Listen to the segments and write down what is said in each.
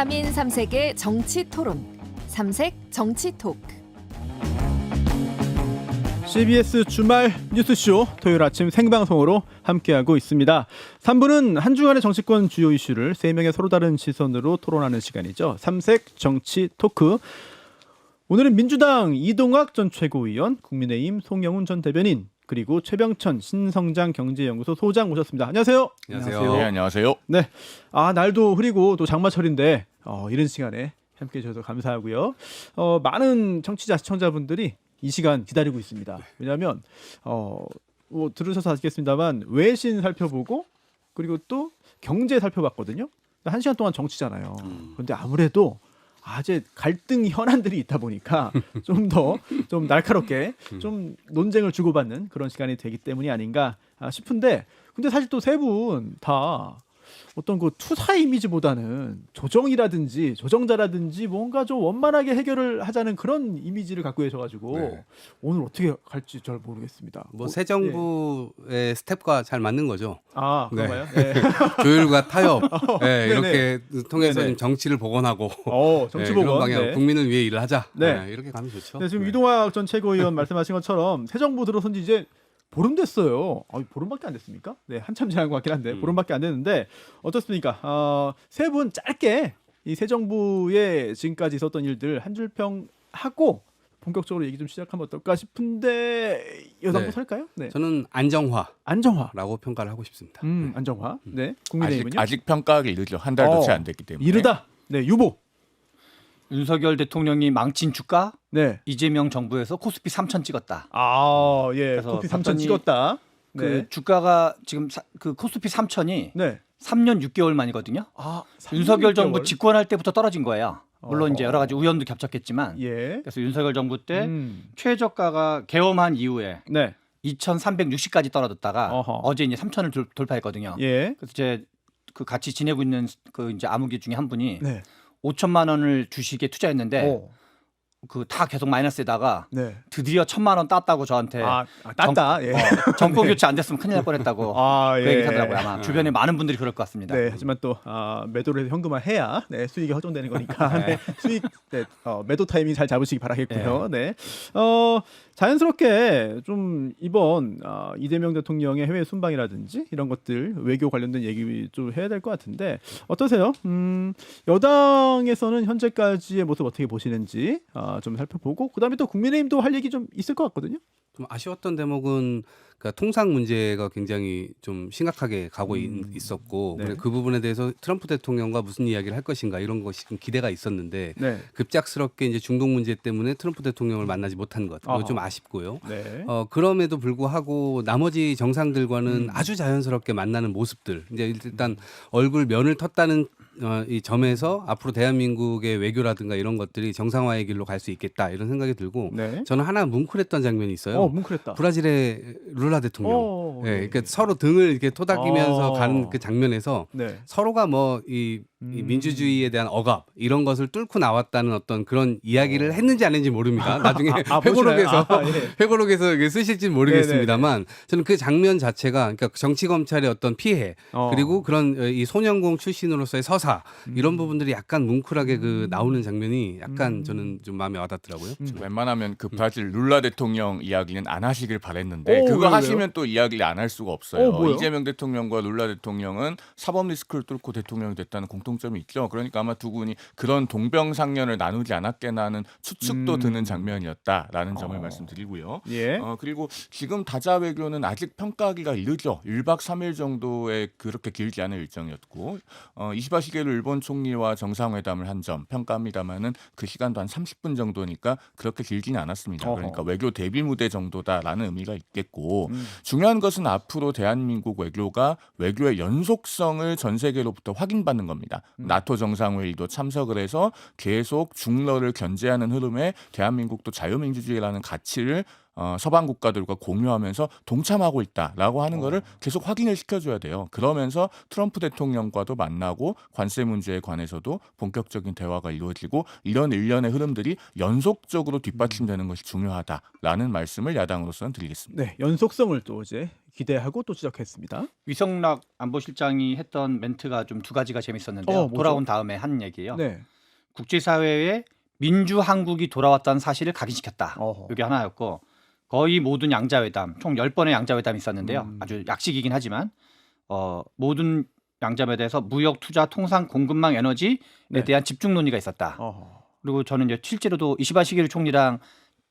삼인 삼색의 정치 토론, 삼색 정치 토크. CBS 주말 뉴스쇼 토요일 아침 생방송으로 함께하고 있습니다. 3부는 한 주간의 정치권 주요 이슈를 3명의 서로 다른 시선으로 토론하는 시간이죠. 삼색 정치 토크. 오늘은 민주당 이동학 전 최고위원, 국민의힘 송영훈 전 대변인, 그리고 최병천 신성장 경제연구소 소장 모셨습니다. 안녕하세요. 안녕하세요. 네, 안녕하세요. 네, 날도 흐리고 또 장마철인데 이런 시간에 함께해 주셔서 감사하고요. 많은 청취자 시청자분들이 이 시간 기다리고 있습니다. 왜냐하면 뭐 들으셔서 아시겠습니다만 외신 살펴보고 그리고 또 경제 살펴봤거든요. 1시간 동안 정치잖아요. 그런데 아무래도 아재 갈등 현안들이 있다 보니까 좀 더 좀 날카롭게 좀 논쟁을 주고받는 그런 시간이 되기 때문이 아닌가 싶은데, 근데 사실 또 세 분 다 어떤 그 투사 이미지보다는 조정이라든지 조정자라든지 뭔가 좀 원만하게 해결을 하자는 그런 이미지를 갖고 계셔가지고 네. 오늘 어떻게 갈지 잘 모르겠습니다. 뭐 새 정부의 스텝과 잘 맞는 거죠. 그런가요? 네. 조율과 타협, 네네. 이렇게 통해서 네네. 좀 정치를 복원하고 정치 이런 복원. 방향, 네. 국민을 위해 일을 하자. 네. 이렇게 가면 좋죠. 네, 지금 이동학 전 최고위원 말씀하신 것처럼 새 정부 들어선 지 이제 보름 됐어요. 보름밖에 안 됐습니까? 네, 한참 지난 것 같긴 한데 보름밖에 안 됐는데 어떻습니까? 세 분 짧게 이 새 정부에 지금까지 있었던 일들 한 줄 평 하고 본격적으로 얘기 좀 시작하면 어떨까 싶은데 여당부 네. 살까요? 네, 저는 안정화라고 안정화. 평가를 하고 싶습니다. 안정화. 네, 국민의힘은요? 아직 평가하기 이르죠. 한 달도 채 안 됐기 때문에. 이르다. 네, 유보. 윤석열 대통령이 망친 주가, 네. 이재명 정부에서 코스피 3천 찍었다. 예. 그래서 코피 3천 봤더니 찍었다. 네. 그 주가가 지금 그 코스피 3천이 네. 3년 6개월 만이거든요. 3년 윤석열 정부 6개월. 집권할 때부터 떨어진 거예요. 물론 이제 어허. 여러 가지 우연도 겹쳤겠지만. 예. 그래서 윤석열 정부 때 음. 최저가가 개엄한 이후에 네. 2,360까지 떨어졌다가 어허. 어제 이제 3,000을 돌파했거든요. 예. 그래서 제 그 같이 지내고 있는 그 이제 아무개 중에 한 분이 네. 5천만 원을 주식에 투자했는데 오. 그 다 계속 마이너스에다가 네. 드디어 1,000만 원 땄다고 저한테 땄다. 예. 정권 교체 안 됐으면 큰일 날 뻔했다고 예. 그 얘기 하더라고요. 아마 주변에 많은 분들이 그럴 것 같습니다. 네, 하지만 또 매도를 해서 현금화 해야 수익이 허전되는 거니까 네, 수익 매도 타이밍 잘 잡으시기 바라겠고요. 네, 자연스럽게 좀 이번 이재명 대통령의 해외 순방이라든지 이런 것들 외교 관련된 얘기 좀 해야 될 것 같은데 어떠세요? 여당에서는 현재까지의 모습 어떻게 보시는지 좀 살펴보고 그다음에 또 국민의힘도 할 얘기 좀 있을 것 같거든요. 좀 아쉬웠던 대목은 그러니까 통상 문제가 굉장히 좀 심각하게 가고 있었고 네. 그 부분에 대해서 트럼프 대통령과 무슨 이야기를 할 것인가 이런 것이 좀 기대가 있었는데 네. 급작스럽게 이제 중동 문제 때문에 트럼프 대통령을 만나지 못한 것, 그거 좀 아쉽고요. 네. 그럼에도 불구하고 나머지 정상들과는 아주 자연스럽게 만나는 모습들, 이제 일단 얼굴 면을 텄다는 이 점에서 앞으로 대한민국의 외교라든가 이런 것들이 정상화의 길로 갈 수 있겠다 이런 생각이 들고 네. 저는 하나 뭉클했던 장면이 있어요. 뭉클했다. 브라질의 룰라 대통령, 네. 그러니까 서로 등을 이렇게 토닥이면서 어. 가는 그 장면에서 네. 서로가 뭐 이 민주주의에 대한 억압 이런 것을 뚫고 나왔다는 어떤 그런 이야기를 했는지 안 했는지 모릅니다. 나중에 회고록에서 회고록에서 이게 쓰실지는 모르겠습니다만 저는 그 장면 자체가 그러니까 정치 검찰의 어떤 피해 그리고 그런 이 소년공 출신으로서의 서사 이런 부분들이 약간 뭉클하게 그 나오는 장면이 약간 저는 좀 마음에 와닿더라고요. 웬만하면 그 브라질 룰라 대통령 이야기는 안 하시길 바랬는데 오, 그거 왜요? 하시면 또 이야기를 안 할 수가 없어요. 뭐요? 이재명 대통령과 룰라 대통령은 사법 리스크를 뚫고 대통령이 됐다는 공통점이 있죠. 그러니까 아마 두 분이 그런 동병상련을 나누지 않았겠나 하는 추측도 드는 장면이었다라는 점을 말씀드리고요. 예. 그리고 지금 다자 외교는 아직 평가하기가 이르죠. 1박 3일 정도의 그렇게 길지 않은 일정이었고 이시바 시게루 일본 총리와 정상회담을 한 점 평가합니다마는 그 시간도 한 30분 정도니까 그렇게 길지는 않았습니다. 그러니까 외교 대비 무대 정도다라는 의미가 있겠고 중요한 것은 앞으로 대한민국 외교가 외교의 연속성을 전 세계로부터 확인받는 겁니다. 나토 정상회의도 참석을 해서 계속 중러를 견제하는 흐름에 대한민국도 자유민주주의라는 가치를 서방 국가들과 공유하면서 동참하고 있다라고 하는 거를 계속 확인을 시켜줘야 돼요. 그러면서 트럼프 대통령과도 만나고 관세 문제에 관해서도 본격적인 대화가 이루어지고 이런 일련의 흐름들이 연속적으로 뒷받침되는 것이 중요하다라는 말씀을 야당으로서는 드리겠습니다. 네, 연속성을 또 이제 기대하고 또 지적했습니다. 위성락 안보실장이 했던 멘트가 좀 두 가지가 재밌었는데요. 뭐죠? 돌아온 다음에 한 얘기예요. 네. 국제사회에 민주한국이 돌아왔다는 사실을 각인시켰다. 어허. 이게 하나였고 거의 모든 양자회담, 총 10번의 양자회담이 있었는데요. 아주 약식이긴 하지만 모든 양자회담에서 무역, 투자, 통상, 공급망, 에너지에 네. 대한 집중 논의가 있었다. 어허. 그리고 저는 이제 실제로도 이시바 시게루 총리랑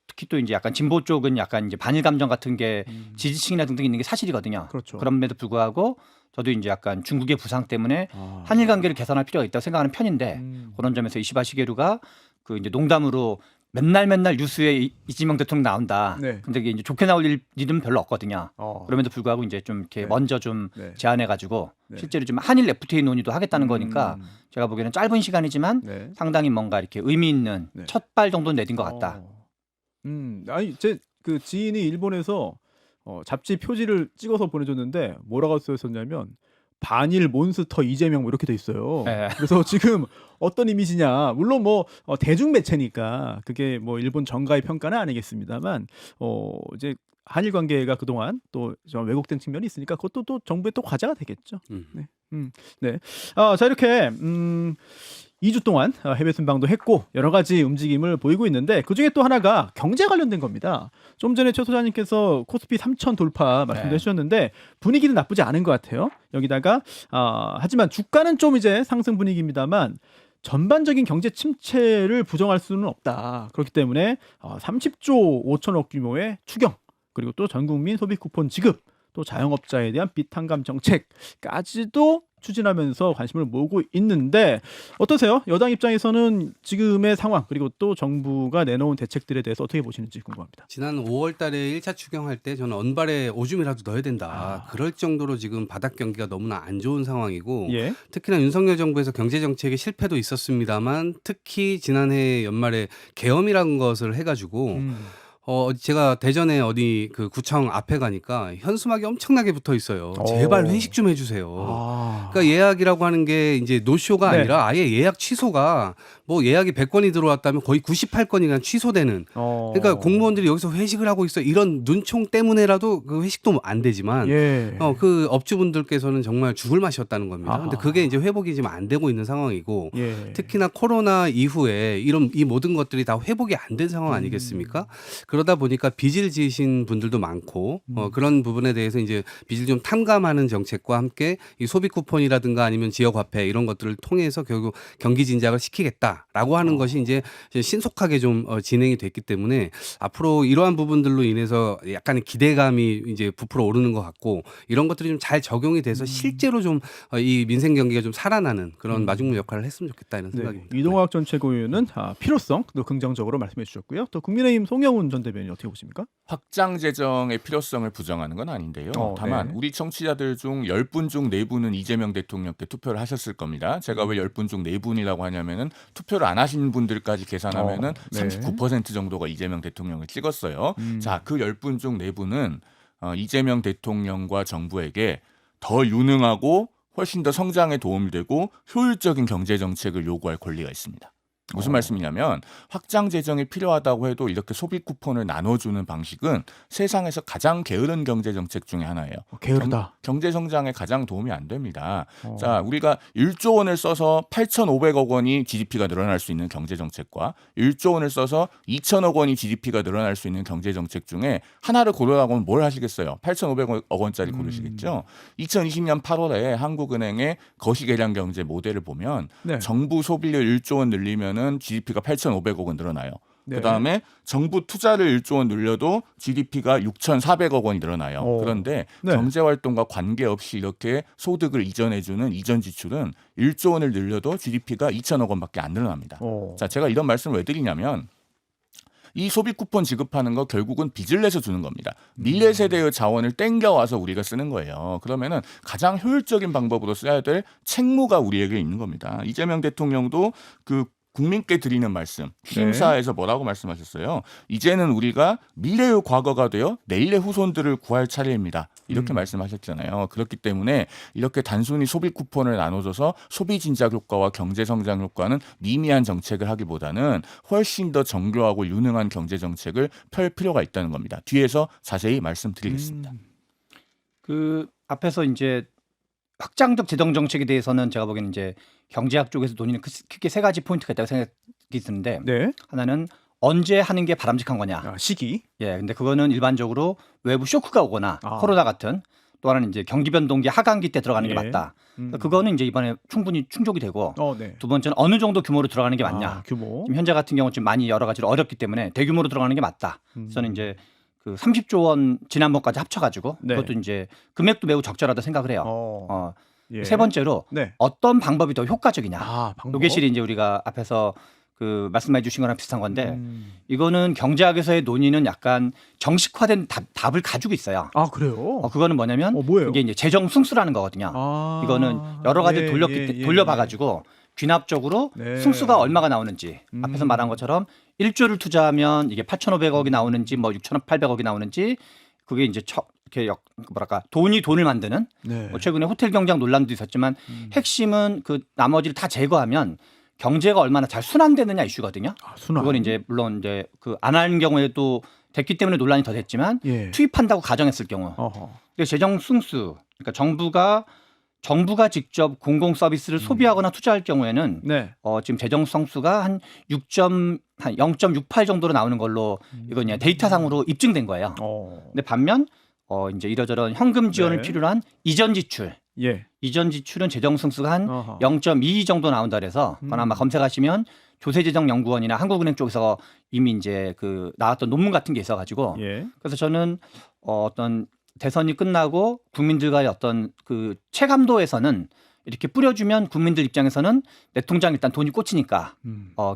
특히 또 이제 약간 진보 쪽은 약간 이제 반일 감정 같은 게 지지층이나 등등 있는 게 사실이거든요. 그렇죠. 그럼에도 불구하고 저도 이제 약간 중국의 부상 때문에 아. 한일 관계를 개선할 필요가 있다고 생각하는 편인데 음. 그런 점에서 이시바 시게루가 그 이제 농담으로 맨날 뉴스에 이재명 대통령 나온다. 네. 근데 이게 이제 좋게 나올 일은 별로 없거든요. 어. 그럼에도 불구하고 이제 좀 이렇게 네. 먼저 좀 네. 제안해가지고 네. 실제로 좀 한일 FTA 논의도 하겠다는 거니까 제가 보기에는 짧은 시간이지만 네. 상당히 뭔가 이렇게 의미 있는 네. 첫 발 정도는 내딘 것 같다. 아니 제 그 지인이 일본에서 잡지 표지를 찍어서 보내줬는데 뭐라고 써있었냐면 반일 몬스터 이재명 뭐 이렇게 돼 있어요. 네. 그래서 지금 어떤 이미지냐, 물론 뭐 대중 매체니까 그게 뭐 일본 정가의 평가는 아니겠습니다만 이제 한일 관계가 그동안 또 좀 왜곡된 측면이 있으니까 그것도 또 정부의 또 과제가 되겠죠. 네. 네. 자 이렇게 2주 동안 해외 순방도 했고 여러 가지 움직임을 보이고 있는데 그중에 또 하나가 경제 관련된 겁니다. 좀 전에 최 소장님께서 코스피 3,000 돌파 말씀도 네. 해주셨는데 분위기는 나쁘지 않은 것 같아요. 여기다가 하지만 주가는 좀 이제 상승 분위기입니다만 전반적인 경제 침체를 부정할 수는 없다. 그렇기 때문에 30조 5천억 규모의 추경 그리고 또 전국민 소비 쿠폰 지급 또 자영업자에 대한 빚 탕감 정책까지도 추진하면서 관심을 모으고 있는데 어떠세요? 여당 입장에서는 지금의 상황 그리고 또 정부가 내놓은 대책들에 대해서 어떻게 보시는지 궁금합니다. 지난 5월 달에 1차 추경할 때 저는 언발에 오줌이라도 넣어야 된다. 그럴 정도로 지금 바닥 경기가 너무나 안 좋은 상황이고 예. 특히나 윤석열 정부에서 경제 정책의 실패도 있었습니다만 특히 지난해 연말에 계엄이라는 것을 해가지고 제가 대전에 어디 그 구청 앞에 가니까 현수막이 엄청나게 붙어 있어요. 제발 회식 좀 해주세요. 그러니까 예약이라고 하는 게 이제 노쇼가 네. 아니라 아예 예약 취소가 뭐 예약이 100건이 들어왔다면 거의 98건이 그냥 취소되는. 그러니까 공무원들이 여기서 회식을 하고 있어 이런 눈총 때문에라도 그 회식도 안 되지만 예. 그 업주분들께서는 정말 죽을 맛이었다는 겁니다. 아하. 근데 그게 이제 회복이 지금 안 되고 있는 상황이고 예. 특히나 코로나 이후에 이 모든 것들이 다 회복이 안 된 상황 아니겠습니까? 그러다 보니까 빚을 지으신 분들도 많고 그런 부분에 대해서 이제 빚을 좀 탕감하는 정책과 함께 이 소비 쿠폰이라든가 아니면 지역 화폐 이런 것들을 통해서 결국 경기 진작을 시키겠다라고 하는 것이 이제 신속하게 좀 진행이 됐기 때문에 앞으로 이러한 부분들로 인해서 약간의 기대감이 이제 부풀어 오르는 것 같고 이런 것들이 좀 잘 적용이 돼서 실제로 좀 이 민생 경기가 좀 살아나는 그런 마중물 역할을 했으면 좋겠다 이런 네. 생각입니다. 이동학 전 최고위원은 필요성 또 긍정적으로 말씀해 주셨고요. 또 국민의힘 송영훈 전 대변인 어떻게 보십니까? 확장 재정의 필요성을 부정하는 건 아닌데요. 다만 네. 우리 청취자들 중 10분 중 4분은 이재명 대통령께 투표를 하셨을 겁니다. 제가 왜 10분 중 4분이라고 하냐면은 투표를 안 하신 분들까지 계산하면은 네. 39% 정도가 이재명 대통령을 찍었어요. 자, 그 10분 중 4분은 이재명 대통령과 정부에게 더 유능하고 훨씬 더 성장에 도움이 되고 효율적인 경제 정책을 요구할 권리가 있습니다. 무슨 말씀이냐면 확장 재정이 필요하다고 해도 이렇게 소비 쿠폰을 나눠주는 방식은 세상에서 가장 게으른 경제 정책 중에 하나예요. 게으르다. 경제 성장에 가장 도움이 안 됩니다. 자, 우리가 1조 원을 써서 8,500억 원이 GDP가 늘어날 수 있는 경제 정책과 1조 원을 써서 2,000억 원이 GDP가 늘어날 수 있는 경제 정책 중에 하나를 고르라고 하면 뭘 하시겠어요? 8,500억 원짜리 고르시겠죠? 2020년 8월에 한국은행의 거시개량 경제 모델을 보면 네. 정부 소비를 1조 원 늘리면은 GDP가 8,500억 원 늘어나요. 네. 그다음에 정부 투자를 1조 원 늘려도 GDP가 6,400억 원이 늘어나요. 그런데 네. 경제활동과 관계없이 이렇게 소득을 이전해주는 이전 지출은 1조 원을 늘려도 GDP가 2,000억 원밖에 안 늘어납니다. 자, 제가 이런 말씀을 왜 드리냐면 이 소비 쿠폰 지급하는 거 결국은 빚을 내서 주는 겁니다. 미래 세대의 자원을 땡겨와서 우리가 쓰는 거예요. 그러면은 가장 효율적인 방법으로 써야 될 책무가 우리에게 있는 겁니다. 이재명 대통령도 그 국민께 드리는 말씀, 취임사에서 뭐라고 말씀하셨어요? 이제는 우리가 미래의 과거가 되어 내일의 후손들을 구할 차례입니다. 이렇게 말씀하셨잖아요. 그렇기 때문에 이렇게 단순히 소비 쿠폰을 나눠줘서 소비 진작 효과와 경제 성장 효과는 미미한 정책을 하기보다는 훨씬 더 정교하고 유능한 경제 정책을 펼 필요가 있다는 겁니다. 뒤에서 자세히 말씀드리겠습니다. 그 앞에서 이제 확장적 재정 정책에 대해서는 제가 보기에는 이제 경제학 쪽에서 논의는 크게 세 가지 포인트가 있다고 생각이 드는데 네. 하나는 언제 하는 게 바람직한 거냐. 시기. 예, 근데 그거는 일반적으로 외부 쇼크가 오거나 코로나 같은 또 하나는 이제 경기 변동기 하강기 때 들어가는 게 맞다. 그거는 이제 이번에 충분히 충족이 되고 네. 두 번째는 어느 정도 규모로 들어가는 게 맞냐. 규모. 지금 현재 같은 경우 좀 많이 여러 가지로 어렵기 때문에 대규모로 들어가는 게 맞다. 저는 이제 그 30조 원 지난번까지 합쳐가지고 네. 그것도 이제 금액도 매우 적절하다 생각을 해요. 예. 세 번째로 네. 어떤 방법이 더 효과적이냐. 방법. 이게 실이 이제 우리가 앞에서 그 말씀해 주신 거랑 비슷한 건데 이거는 경제학에서의 논의는 약간 정식화된 답을 가지고 있어요. 그래요? 그거는 뭐냐면 뭐예요? 그게 이제 재정 승수라는 거거든요. 이거는 여러 가지 돌려봐가지고 귀납적으로 네. 승수가 얼마가 나오는지 앞에서 말한 것처럼 1조를 투자하면 이게 8,500억이 나오는지 뭐 6,800억이 나오는지 그게 이제 이렇게 뭐랄까 돈을 만드는 네. 뭐 최근에 호텔 경쟁 논란도 있었지만 핵심은 그 나머지를 다 제거하면 경제가 얼마나 잘 순환되느냐 이슈거든요. 순환. 그건 이제 물론 이제 그 안 하는 경우에도 됐기 때문에 논란이 더 됐지만 예. 투입한다고 가정했을 경우 재정 승수 그러니까 정부가 직접 공공 서비스를 소비하거나 투자할 경우에는 네. 지금 재정 성수가 한 0.68 정도로 나오는 걸로 이건 그냥 데이터상으로 입증된 거예요. 근데 반면 이제 이러저런 현금 지원을 네. 필요로 한 이전 지출 예. 이전 지출은 재정 승수가 한 0.2 정도 나온다 그래서 그건 아마 검색하시면 조세재정연구원이나 한국은행 쪽에서 이미 이제 그 나왔던 논문 같은 게 있어가지고 예. 그래서 저는 어떤 대선이 끝나고 국민들과의 어떤 그 체감도에서는 이렇게 뿌려주면 국민들 입장에서는 내 통장 일단 돈이 꽂히니까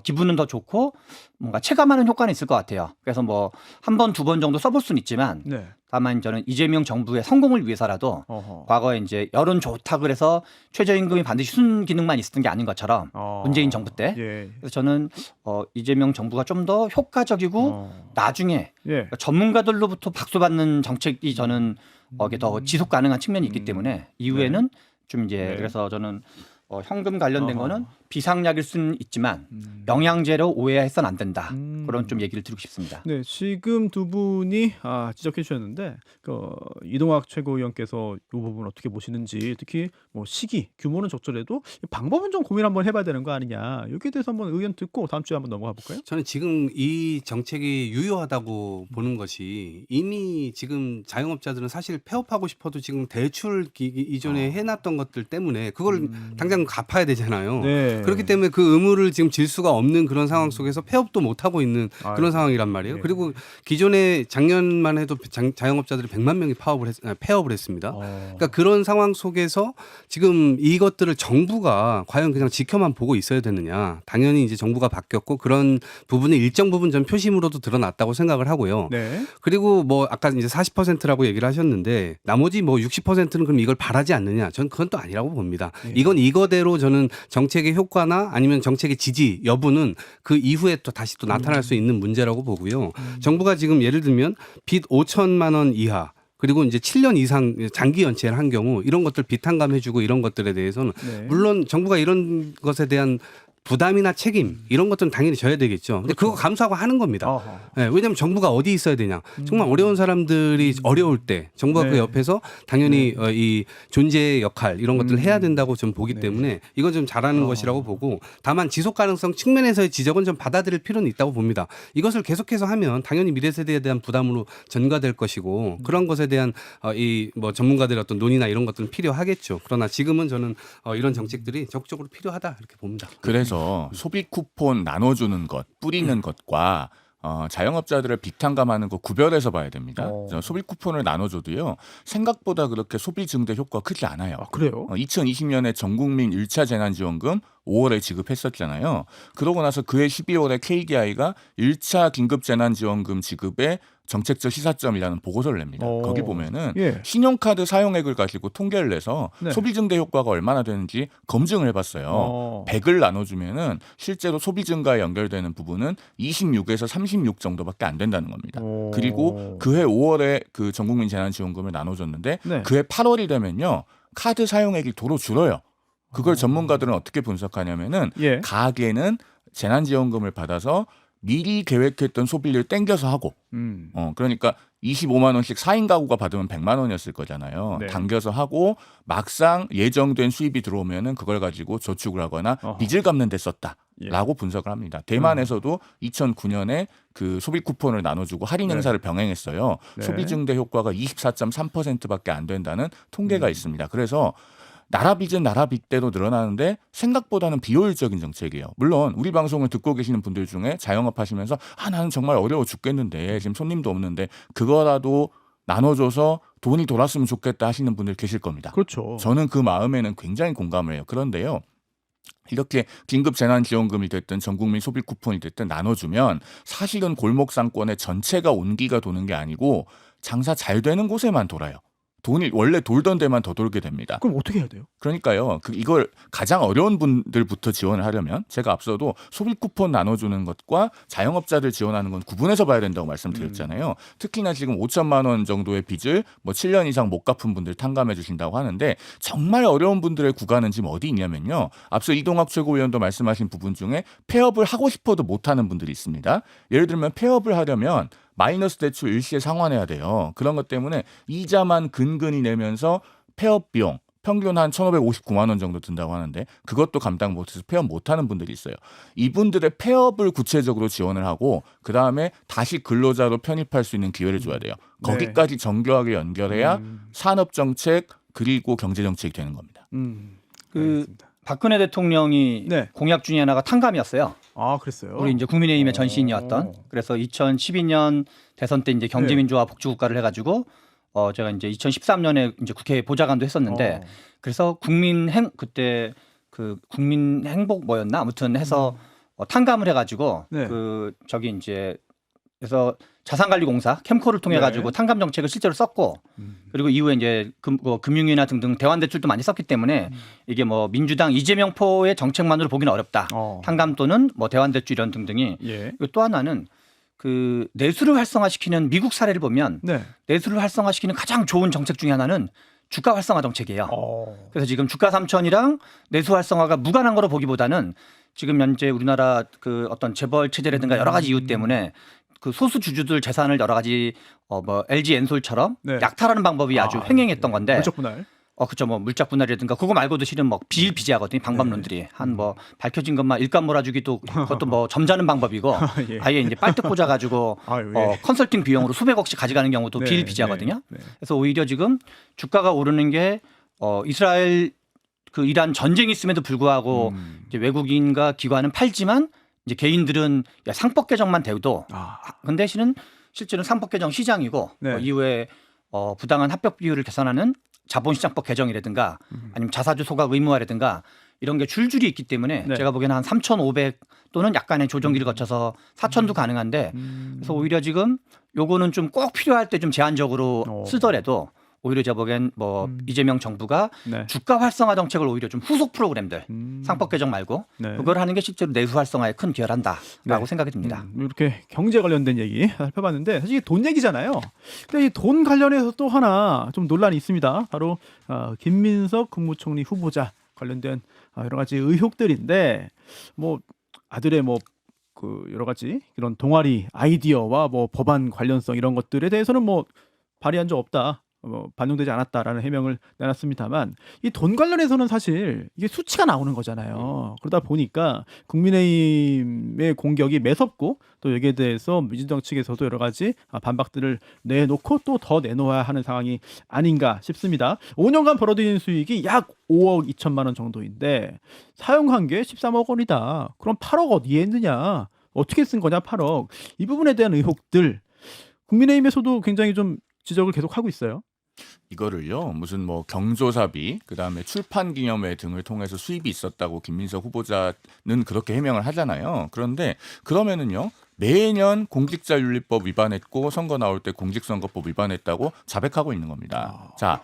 기분은 더 좋고 뭔가 체감하는 효과는 있을 것 같아요. 그래서 뭐 한 번, 두 번 정도 써볼 수는 있지만 네. 다만 저는 이재명 정부의 성공을 위해서라도 과거에 이제 여론 좋다 그래서 최저임금이 반드시 순기능만 있었던 게 아닌 것처럼 문재인 정부 때 예. 그래서 저는 이재명 정부가 좀 더 효과적이고 나중에 예. 전문가들로부터 박수받는 정책이 저는 이게 더 지속 가능한 측면이 있기 때문에 이후에는 좀 이제 네. 그래서 저는 현금 관련된 거는 비상약일 수는 있지만 영양제로 오해해서는 안 된다. 그런 좀 얘기를 드리고 싶습니다. 네, 지금 두 분이 지적해 주셨는데 이동학 최고위원께서 이 부분 어떻게 보시는지 특히 뭐 시기, 규모는 적절해도 방법은 좀 고민 한번 해봐야 되는 거 아니냐. 여기에 대해서 한번 의견 듣고 다음 주에 한번 넘어가 볼까요? 저는 지금 이 정책이 유효하다고 보는 것이 이미 지금 자영업자들은 사실 폐업하고 싶어도 지금 대출 이전에 해놨던 것들 때문에 그걸 당장 갚아야 되잖아요. 네. 그렇기 때문에 그 의무를 지금 질 수가 없는 그런 상황 속에서 폐업도 못 하고 있는 그런 상황이란 말이에요. 네. 그리고 기존에 작년만 해도 자영업자들이 100만 명이 폐업을 했습니다. 그러니까 그런 상황 속에서 지금 이것들을 정부가 과연 그냥 지켜만 보고 있어야 되느냐. 당연히 이제 정부가 바뀌었고 그런 부분이 일정 부분 전 표심으로도 드러났다고 생각을 하고요. 네. 그리고 뭐 아까 이제 40%라고 얘기를 하셨는데 나머지 뭐 60%는 그럼 이걸 바라지 않느냐. 저는 그건 또 아니라고 봅니다. 이건 이거대로 저는 정책의 효과나 아니면 정책의 지지 여부는 그 이후에 또 다시 또 나타날 수 있는 문제라고 보고요. 정부가 지금 예를 들면 빚 5천만 원 이하 그리고 이제 7년 이상 장기 연체를 한 경우 이런 것들 비탕감해주고 이런 것들에 대해서는 물론 정부가 이런 것에 대한 부담이나 책임 이런 것들은 당연히 져야 되겠죠. 근데 그거 감수하고 하는 겁니다. 네, 왜냐하면 정부가 어디 있어야 되냐. 정말 어려운 사람들이 어려울 때 정부가 그 옆에서 당연히 이 존재의 역할 이런 것들을 해야 된다고 좀 보기 때문에 이건 좀 잘하는 것이라고 보고 다만 지속 가능성 측면에서의 지적은 좀 받아들일 필요는 있다고 봅니다. 이것을 계속해서 하면 당연히 미래 세대에 대한 부담으로 전가될 것이고 그런 것에 대한 이 뭐 전문가들의 어떤 논의나 이런 것들은 필요하겠죠. 그러나 지금은 저는 이런 정책들이 적극적으로 필요하다 이렇게 봅니다. 그래서 소비 쿠폰 나눠주는 것, 뿌리는 것과 자영업자들을 비탕감하는 거 구별해서 봐야 됩니다. 소비 쿠폰을 나눠줘도요 생각보다 그렇게 소비 증대 효과가 크지 않아요. 그래요? 2020년에 전국민 1차 재난지원금 5월에 지급했었잖아요. 그러고 나서 그해 12월에 KDI가 1차 긴급재난지원금 지급에 정책적 시사점이라는 보고서를 냅니다. 거기 보면은 신용카드 사용액을 가지고 통계를 내서 소비 증대 효과가 얼마나 되는지 검증을 해봤어요. 100을 나눠주면은 실제로 소비 증가에 연결되는 부분은 26에서 36 정도밖에 안 된다는 겁니다. 그리고 그해 5월에 그 전국민 재난지원금을 나눠줬는데 그해 8월이 되면요 카드 사용액이 도로 줄어요. 그걸 전문가들은 어떻게 분석하냐면은 가계는 재난지원금을 받아서 미리 계획했던 소비를 땡겨서 하고 그러니까 25만 원씩 4인 가구가 받으면 100만 원이었을 거잖아요. 네. 당겨서 하고 막상 예정된 수입이 들어오면은 그걸 가지고 저축을 하거나 빚을 갚는 데 썼다라고 분석을 합니다. 대만에서도 2009년에 그 소비 쿠폰을 나눠주고 할인 행사를 병행했어요. 네. 소비 증대 효과가 24.3%밖에 안 된다는 통계가 있습니다. 그래서 나라 빚은 나라 빚대로 늘어나는데 생각보다는 비효율적인 정책이에요. 물론 우리 방송을 듣고 계시는 분들 중에 자영업 하시면서 나는 정말 어려워 죽겠는데 지금 손님도 없는데 그거라도 나눠줘서 돈이 돌았으면 좋겠다 하시는 분들 계실 겁니다. 그렇죠. 저는 그 마음에는 굉장히 공감을 해요. 그런데요. 이렇게 긴급 재난지원금이 됐든 전국민 소비 쿠폰이 됐든 나눠주면 사실은 골목 상권의 전체가 온기가 도는 게 아니고 장사 잘 되는 곳에만 돌아요. 돈이 원래 돌던 데만 더 돌게 됩니다. 그럼 어떻게 해야 돼요? 그러니까요. 이걸 가장 어려운 분들부터 지원을 하려면 제가 앞서도 소비 쿠폰 나눠주는 것과 자영업자들 지원하는 건 구분해서 봐야 된다고 말씀드렸잖아요. 특히나 지금 5천만 원 정도의 빚을 뭐 7년 이상 못 갚은 분들 탕감해 주신다고 하는데 정말 어려운 분들의 구간은 지금 어디 있냐면요. 앞서 이동학 최고위원도 말씀하신 부분 중에 폐업을 하고 싶어도 못하는 분들이 있습니다. 예를 들면 폐업을 하려면 마이너스 대출 일시에 상환해야 돼요. 그런 것 때문에 이자만 근근히 내면서 폐업 비용 평균 한 1,559만 원 정도 든다고 하는데 그것도 감당 못해서 폐업 못하는 분들이 있어요. 이분들의 폐업을 구체적으로 지원을 하고 그다음에 다시 근로자로 편입할 수 있는 기회를 줘야 돼요. 거기까지 정교하게 연결해야 산업정책 그리고 경제정책이 되는 겁니다. 알겠습니다. 박근혜 대통령이 네. 공약 중에 하나가 탕감이었어요. 아, 그랬어요. 우리 이제 국민의힘의 전신이었던. 그래서 2012년 대선 때 이제 경제민주화 복지국가를 해가지고 제가 이제 2013년에 이제 국회 보좌관도 했었는데 그래서 그때 그 국민 행복 뭐였나 아무튼 해서 탕감을 해가지고 네. 그 저기 이제 그래서 자산관리공사 캠코를 통해 가지고 탕감 정책을 실제로 썼고 그리고 이후에 이제 금융위나 등등 대환대출도 많이 썼기 때문에 이게 뭐 민주당 이재명 포의 정책만으로 보기는 어렵다. 탕감 또는 뭐 대환대출 이런 등등이 예. 그리고 또 하나는 그 내수를 활성화시키는 미국 사례를 보면 네. 내수를 활성화시키는 가장 좋은 정책 중에 하나는 주가 활성화 정책이에요. 그래서 지금 주가 3천이랑 내수 활성화가 무관한 거로 보기보다는 지금 현재 우리나라 그 어떤 재벌 체제라든가 여러 가지 이유 때문에 그 소수 주주들 재산을 여러 가지 뭐 LG 엔솔처럼 네. 약탈하는 방법이 아주 횡행했던 건데 물적 분할. 그렇죠. 뭐 물적 분할이라든가 그거 말고도 실은 뭐 비일비재하거든요. 방법론들이 한 뭐 밝혀진 것만 일감 몰아주기도 그것도 뭐 점잖은 방법이고 예. 아예 이제 빨대 꽂아 가지고 아유, 예. 컨설팅 비용으로 수백억씩 가져가는 경우도 네, 비일비재하거든요. 네, 네. 그래서 오히려 지금 주가가 오르는 게 이스라엘 그 이란 전쟁이 있음에도 불구하고 이제 외국인과 기관은 팔지만 이제 개인들은 상법 개정만 돼도 근데 실제로는 상법 개정 시장이고 네. 이후에 부당한 합병 비율을 개선하는 자본시장법 개정이라든가 아니면 자사주 소각 의무화라든가 이런 게 줄줄이 있기 때문에 네. 제가 보기에는 한 3,500 또는 약간의 조정기를 거쳐서 4,000도 가능한데 그래서 오히려 지금 요거는 좀 꼭 필요할 때 좀 제한적으로 쓰더라도 오히려 제가 보기엔 뭐 이재명 정부가 네. 주가 활성화 정책을 오히려 좀 후속 프로그램들 상법 개정 말고 네. 그걸 하는 게 실제로 내수 활성화에 큰 기여를 한다라고 네. 생각이 듭니다. 이렇게 경제 관련된 얘기 살펴봤는데 사실 이게 돈 얘기잖아요. 근데 이 돈 관련해서 또 하나 좀 논란이 있습니다. 바로 김민석 국무총리 후보자 관련된 여러 가지 의혹들인데 뭐 아들의 뭐 그 여러 가지 이런 동아리 아이디어와 뭐 법안 관련성 이런 것들에 대해서는 뭐 발의한 적 없다. 반영되지 않았다라는 해명을 내놨습니다만 이 돈 관련해서는 사실 이게 수치가 나오는 거잖아요. 그러다 보니까 국민의힘의 공격이 매섭고 또 여기에 대해서 민주당 측에서도 여러 가지 반박들을 내놓고 또 더 내놓아야 하는 상황이 아닌가 싶습니다. 5년간 벌어들인 수익이 약 5억 2천만 원 정도인데 사용한 게 13억 원이다. 그럼 8억 어디에 있느냐? 어떻게 쓴 거냐 8억. 이 부분에 대한 의혹들 국민의힘에서도 굉장히 좀 지적을 계속하고 있어요. 이거를요 무슨 뭐 경조사비 그다음에 출판기념회 등을 통해서 수입이 있었다고 김민석 후보자는 그렇게 해명을 하잖아요. 그런데 그러면은요 매년 공직자윤리법 위반했고 선거 나올 때 공직선거법 위반했다고 자백하고 있는 겁니다. 자,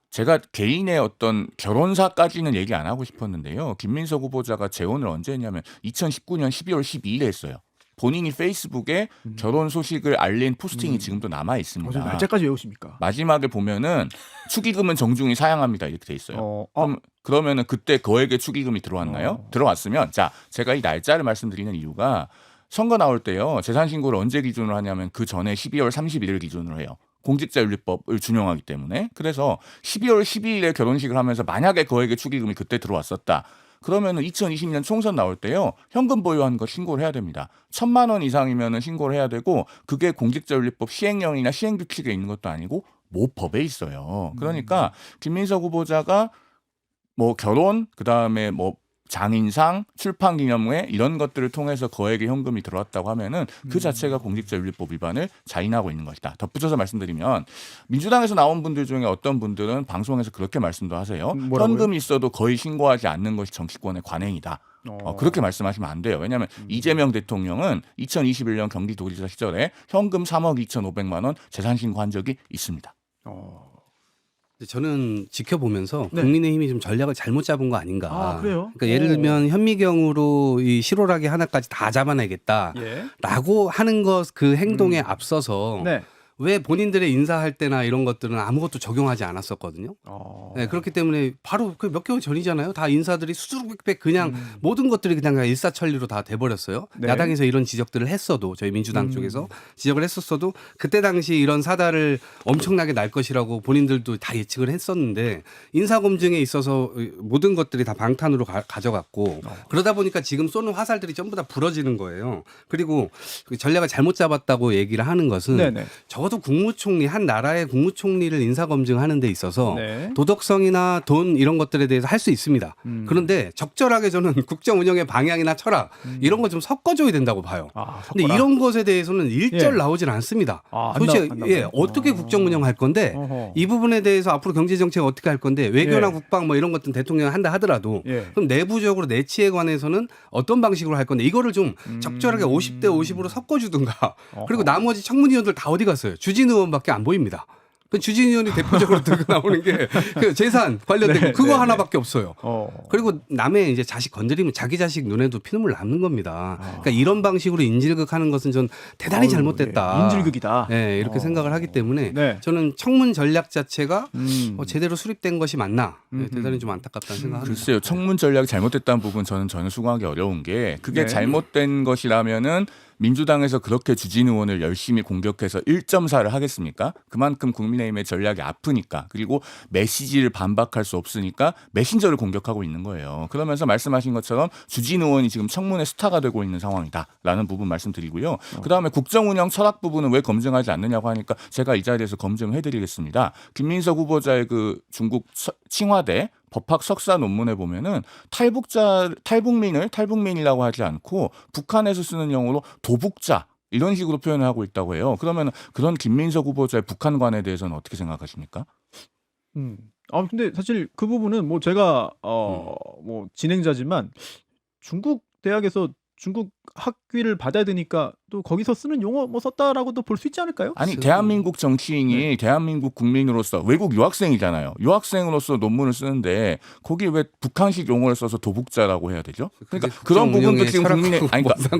제가 개인의 어떤 결혼사까지는 얘기 안 하고 싶었는데요. 김민석 후보자가 재혼을 언제 했냐면 2019년 12월 12일에 했어요. 본인이 페이스북에 결혼 소식을 알린 포스팅이 지금도 남아 있습니다. 날짜까지 외우십니까? 마지막에 보면은 축의금은 정중히 사양합니다 이렇게 돼 있어요. 그러면은 그때 거액의 축의금이 들어왔나요? 들어왔으면 자 제가 이 날짜를 말씀드리는 이유가 선거 나올 때요. 재산 신고를 언제 기준으로 하냐면 그 전에 12월 31일 기준으로 해요. 공직자윤리법을 준용하기 때문에. 그래서 12월 12일에 결혼식을 하면서 만약에 거액의 축의금이 그때 들어왔었다. 그러면은 2020년 총선 나올 때요. 현금 보유한 거 신고를 해야 됩니다. 1,000만 원 이상이면은 신고를 해야 되고 그게 공직자윤리법 시행령이나 시행규칙에 있는 것도 아니고 모법에 있어요. 그러니까 김민석 후보자가 뭐 결혼 그다음에 뭐 장인상, 출판기념회 이런 것들을 통해서 거액의 현금이 들어왔다고 하면은 그 자체가 공직자윤리법 위반을 자인하고 있는 것이다. 덧붙여서 말씀드리면 민주당에서 나온 분들 중에 어떤 분들은 방송에서 그렇게 말씀도 하세요. 뭐라고요? 현금이 있어도 거의 신고하지 않는 것이 정치권의 관행이다. 그렇게 말씀하시면 안 돼요. 왜냐하면 이재명 대통령은 2021년 경기도지사 시절에 현금 3억 2,500만 원 재산 신고한 적이 있습니다. 저는 지켜보면서 네. 국민의힘이 좀 전략을 잘못 잡은 거 아닌가. 아, 그래요? 그러니까 예를 들면 현미경으로 이 실오라기 하나까지 다 예. 잡아내겠다라고 하는 것 그 행동에 앞서서 네. 왜 본인들의 인사할 때나 이런 것들은 아무것도 적용하지 않았었거든요. 네, 그렇기 때문에 바로 그 몇 개월 전이잖아요. 다 인사들이 수두룩백백 그냥 모든 것들이 그냥 일사천리로 다 돼버렸어요. 네. 야당에서 이런 지적들을 했어도 저희 민주당 쪽에서 지적을 했었어도 그때 당시 이런 사달을 엄청나게 날 것이라고 본인들도 다 예측을 했었는데 인사검증에 있어서 모든 것들이 다 방탄으로 가져갔고 그러다 보니까 지금 쏘는 화살들이 전부 다 부러지는 거예요. 그리고 그 전략을 잘못 잡았다고 얘기를 하는 것은 네네. 적어도 국무총리 한 나라의 국무총리를 인사검증하는 데 있어서 네. 도덕성이나 돈 이런 것들에 대해서 할 수 있습니다. 그런데 적절하게 저는 국정 운영의 방향이나 철학 이런 거 좀 섞어줘야 된다고 봐요. 근데 섞어라. 이런 것에 대해서는 일절 예. 나오질 않습니다. 안 도대체 나온다고요? 예, 어떻게 국정 운영할 건데 어허. 이 부분에 대해서 앞으로 경제 정책 어떻게 할 건데 외교나 예. 국방 뭐 이런 것들은 대통령이 한다 하더라도 예. 그럼 내부적으로 내치에 관해서는 어떤 방식으로 할 건데 이거를 좀 적절하게 50대 50으로 섞어주든가 그리고 나머지 청문위원들 다 어디 갔어요? 주진우 의원밖에 안 보입니다. 그 주진우 의원이 대표적으로 들고 나오는 게 그 재산 관련된 네, 그거 네, 하나밖에 없어요. 어. 그리고 남의 이제 자식 건드리면 자기 자식 눈에도 피눈물 남는 겁니다. 그러니까 이런 방식으로 인질극하는 것은 전 대단히 아유, 잘못됐다. 예. 인질극이다. 네, 이렇게 생각을 하기 때문에 네. 저는 청문 전략 자체가 제대로 수립된 것이 맞나 네, 대단히 좀 안타깝다는 생각합니다. 글쎄요. 청문 전략이 잘못됐다는 부분 저는 전혀 수긍하기 어려운 게 그게 네. 잘못된 것이라면은 민주당에서 그렇게 주진우 의원을 열심히 공격해서 1.4를 하겠습니까? 그만큼 국민의힘의 전략이 아프니까 그리고 메시지를 반박할 수 없으니까 메신저를 공격하고 있는 거예요. 그러면서 말씀하신 것처럼 주진우 의원이 지금 청문의 스타가 되고 있는 상황이다라는 부분 말씀드리고요. 그다음에 국정운영 철학 부분은 왜 검증하지 않느냐고 하니까 제가 이 자리에서 검증해드리겠습니다. 김민석 후보자의 그 중국 칭화대 법학 석사 논문에 보면은 탈북민이라고 하지 않고 북한에서 쓰는 용어로 도북자 이런 식으로 표현을 하고 있다고 해요. 그러면 그런 김민석 후보자의 북한관에 대해서는 어떻게 생각하십니까? 근데 사실 그 부분은 뭐 제가 뭐 진행자지만 중국 대학에서 중국 학위를 받아야 되니까 또 거기서 쓰는 용어 뭐 썼다라고도 볼 수 있지 않을까요? 아니 대한민국 정치인이 대한민국 국민으로서 외국 유학생이잖아요. 유학생으로서 논문을 쓰는데 거기 왜 북한식 용어를 써서 도북자라고 해야 되죠? 그러니까 그런 부분도 지금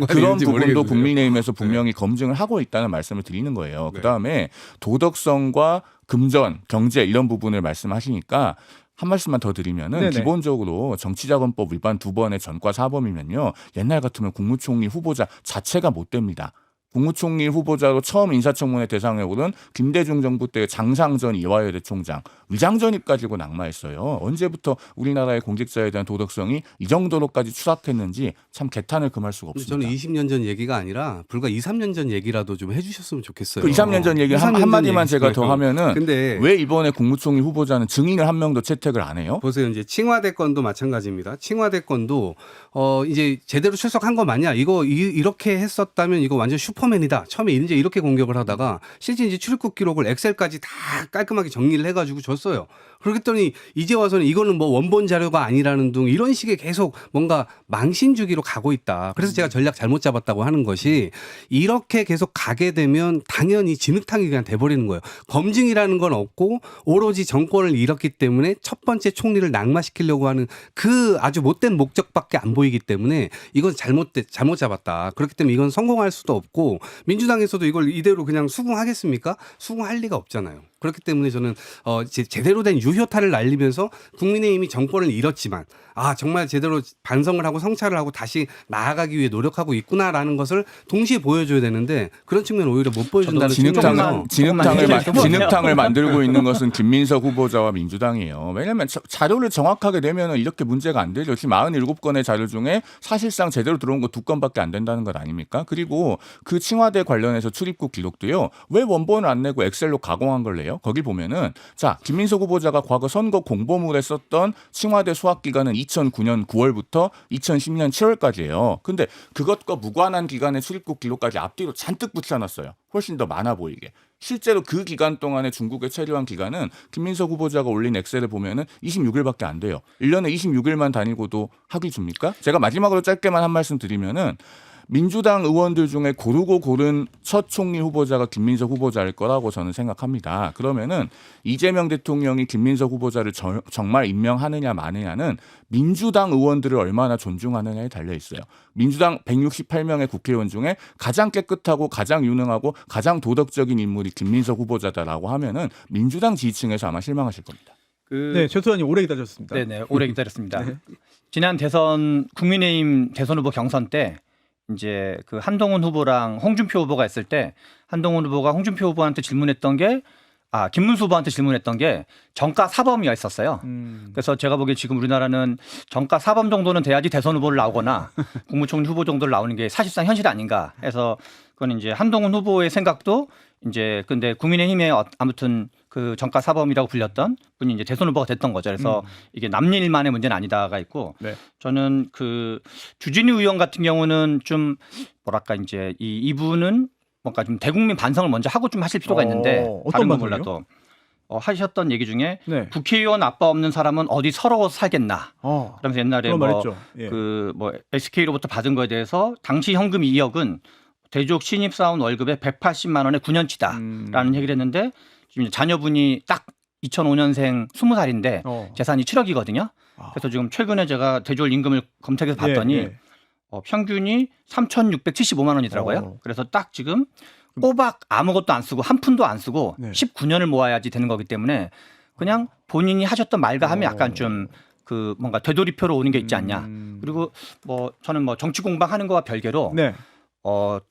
그런 부분도 국민의힘에서 분명히 검증을 하고 있다는 말씀을 드리는 거예요. 그다음에 도덕성과 금전, 경제 이런 부분을 말씀하시니까 한 말씀만 더 드리면은 네네. 기본적으로 정치자금법 위반 2번의 전과 사범이면요. 옛날 같으면 국무총리 후보자 자체가 못 됩니다. 국무총리 후보자로 처음 인사청문회 대상에 오른 김대중 정부 때 장상전 이화여대 총장 위장 전입 가지고 낙마했어요. 언제부터 우리나라의 공직자에 대한 도덕성이 이 정도로까지 추락했는지 참 개탄을 금할 수가 없습니다. 저는 20년 전 얘기가 아니라 불과 2, 3년 전 얘기라도 좀 해주셨으면 좋겠어요. 그 2, 3년 전 얘기 한마디만 제가 더 하면은 근데 왜 이번에 국무총리 후보자는 증인을 한 명도 채택을 안 해요? 보세요. 이제 칭화대 건도 마찬가지입니다. 칭화대 건도 이제 제대로 출석한 거 맞냐? 이거 이렇게 했었다면 이거 완전 슈퍼맨이다. 처음에 이제 이렇게 공격을 하다가 실제 이제 출입국 기록을 엑셀까지 다 깔끔하게 정리를 해가지고 줬어요. 그랬더니 이제 와서는 이거는 뭐 원본 자료가 아니라는 등 이런 식의 계속 뭔가 망신 주기로 가고 있다. 그래서 제가 전략 잘못 잡았다고 하는 것이 이렇게 계속 가게 되면 당연히 진흙탕이 그냥 돼버리는 거예요. 검증이라는 건 없고 오로지 정권을 잃었기 때문에 첫 번째 총리를 낙마시키려고 하는 그 아주 못된 목적밖에 안 보이기 때문에 이건 잘못 잡았다. 그렇기 때문에 이건 성공할 수도 없고 민주당에서도 이걸 이대로 그냥 수긍하겠습니까? 수긍할 리가 없잖아요. 그렇기 때문에 저는 제대로 된 유효타를 날리면서 국민의힘이 정권을 잃었지만 정말 제대로 반성을 하고 성찰을 하고 다시 나아가기 위해 노력하고 있구나라는 것을 동시에 보여줘야 되는데 그런 측면을 오히려 못 보여준다는 측면에서 진흙탕을 만들고 있는 것은 김민석 후보자와 민주당이에요. 왜냐하면 자료를 정확하게 내면 이렇게 문제가 안 되죠. 지금 97건의 자료 중에 사실상 제대로 들어온 거 2건밖에 안 된다는 것 아닙니까? 그리고 그 청와대 관련해서 출입국 기록도요. 왜 원본을 안 내고 엑셀로 가공한 걸 내요? 거기 보면은 자 김민석 후보자가 과거 선거 공보물에 썼던 청와대 수학 기간은 2009년 9월부터 2010년 7월까지예요. 근데 그것과 무관한 기간의 출입국 기록까지 앞뒤로 잔뜩 붙여놨어요. 훨씬 더 많아 보이게. 실제로 그 기간 동안에 중국에 체류한 기간은 김민석 후보자가 올린 엑셀을 보면은 26일밖에 안 돼요. 1년에 26일만 다니고도 학위 줍니까? 제가 마지막으로 짧게만 한 말씀 드리면은 민주당 의원들 중에 고르고 고른 첫 총리 후보자가 김민석 후보자일 거라고 저는 생각합니다. 그러면은 이재명 대통령이 김민석 후보자를 정말 임명하느냐 마느냐는 민주당 의원들을 얼마나 존중하느냐에 달려 있어요. 민주당 168명의 국회의원 중에 가장 깨끗하고 가장 유능하고 가장 도덕적인 인물이 김민석 후보자다라고 하면은 민주당 지지층에서 아마 실망하실 겁니다. 네, 최소한님 오래 기다렸습니다. 네네, 오래 기다렸습니다. 지난 대선 국민의힘 대선 후보 경선 때 이제 그 한동훈 후보랑 홍준표 후보가 했을 때 한동훈 후보가 홍준표 후보한테 질문했던 게 김문수 후보한테 질문했던 게 정가 사범이가 있었어요. 그래서 제가 보기에 지금 우리나라는 정가 사범 정도는 돼야지 대선 후보를 나오거나 국무총리 후보 정도를 나오는 게 사실상 현실 아닌가 해서 그건 이제 한동훈 후보의 생각도 이제 근데 국민의힘에 아무튼 그 정가 사범이라고 불렸던 분이 이제 대선 후보가 됐던 거죠. 그래서 이게 남일만의 문제는 아니다가 있고 네. 저는 그 주진우 의원 같은 경우는 좀 뭐랄까 이제 이분은 뭔가 좀 대국민 반성을 먼저 하고 좀 하실 필요가 있는데 어떤 건 반성이요? 몰라도 하셨던 얘기 중에 네. 국회의원 아빠 없는 사람은 어디 서러워서 살겠나. 그러면서 옛날에 그런 뭐 말했죠. 예. 그 뭐 SK로부터 받은 거에 대해서 당시 현금 2억은 대졸 신입사원 월급의 180만 원의 9년치다라는 얘기를 했는데 지금 자녀분이 딱 2005년생 20살인데 재산이 7억이거든요. 그래서 지금 최근에 제가 대졸 임금을 검색해서 봤더니 평균이 3,675만 원이더라고요. 그래서 딱 지금 꼬박 아무것도 안 쓰고 한 푼도 안 쓰고 19년을 모아야지 되는 거기 때문에 그냥 본인이 하셨던 말과 하면 약간 좀 그 뭔가 되돌이표로 오는 게 있지 않냐. 그리고 뭐 저는 뭐 정치 공방하는 거와 별개로 네.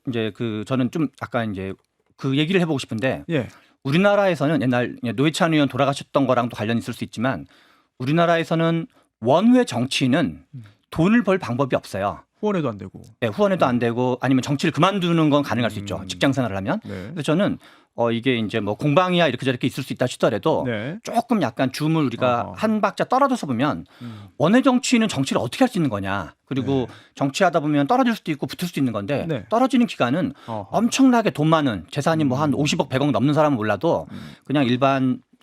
이제 그 저는 좀 약간 이제 그 얘기를 해보고 싶은데 예. 우리나라에서는 옛날 노회찬 의원 돌아가셨던 거랑도 관련이 있을 수 있지만 우리나라에서는 원외 정치인은 돈을 벌 방법이 없어요. 후원해도 안 되고. 네, 후원해도 안 되고 아니면 정치를 그만두는 건 가능할 수 있죠. 직장 생활을 하면. 네. 그래서 저는 이게 이제 뭐 공방이야 이렇게 저렇게 있을 수 있다 치더라도 네. 조금 약간 줌을 우리가 어허. 한 박자 떨어져서 보면 원외 정치인은 정치를 어떻게 할 수 있는 거냐. 그리고 정치하다 보면 떨어질 수도 있고 붙을 수도 있는 건데 네. 떨어지는 기간은 엄청나게 돈 많은 재산이 뭐 한 50억 100억 넘는 사람은 몰라도 그냥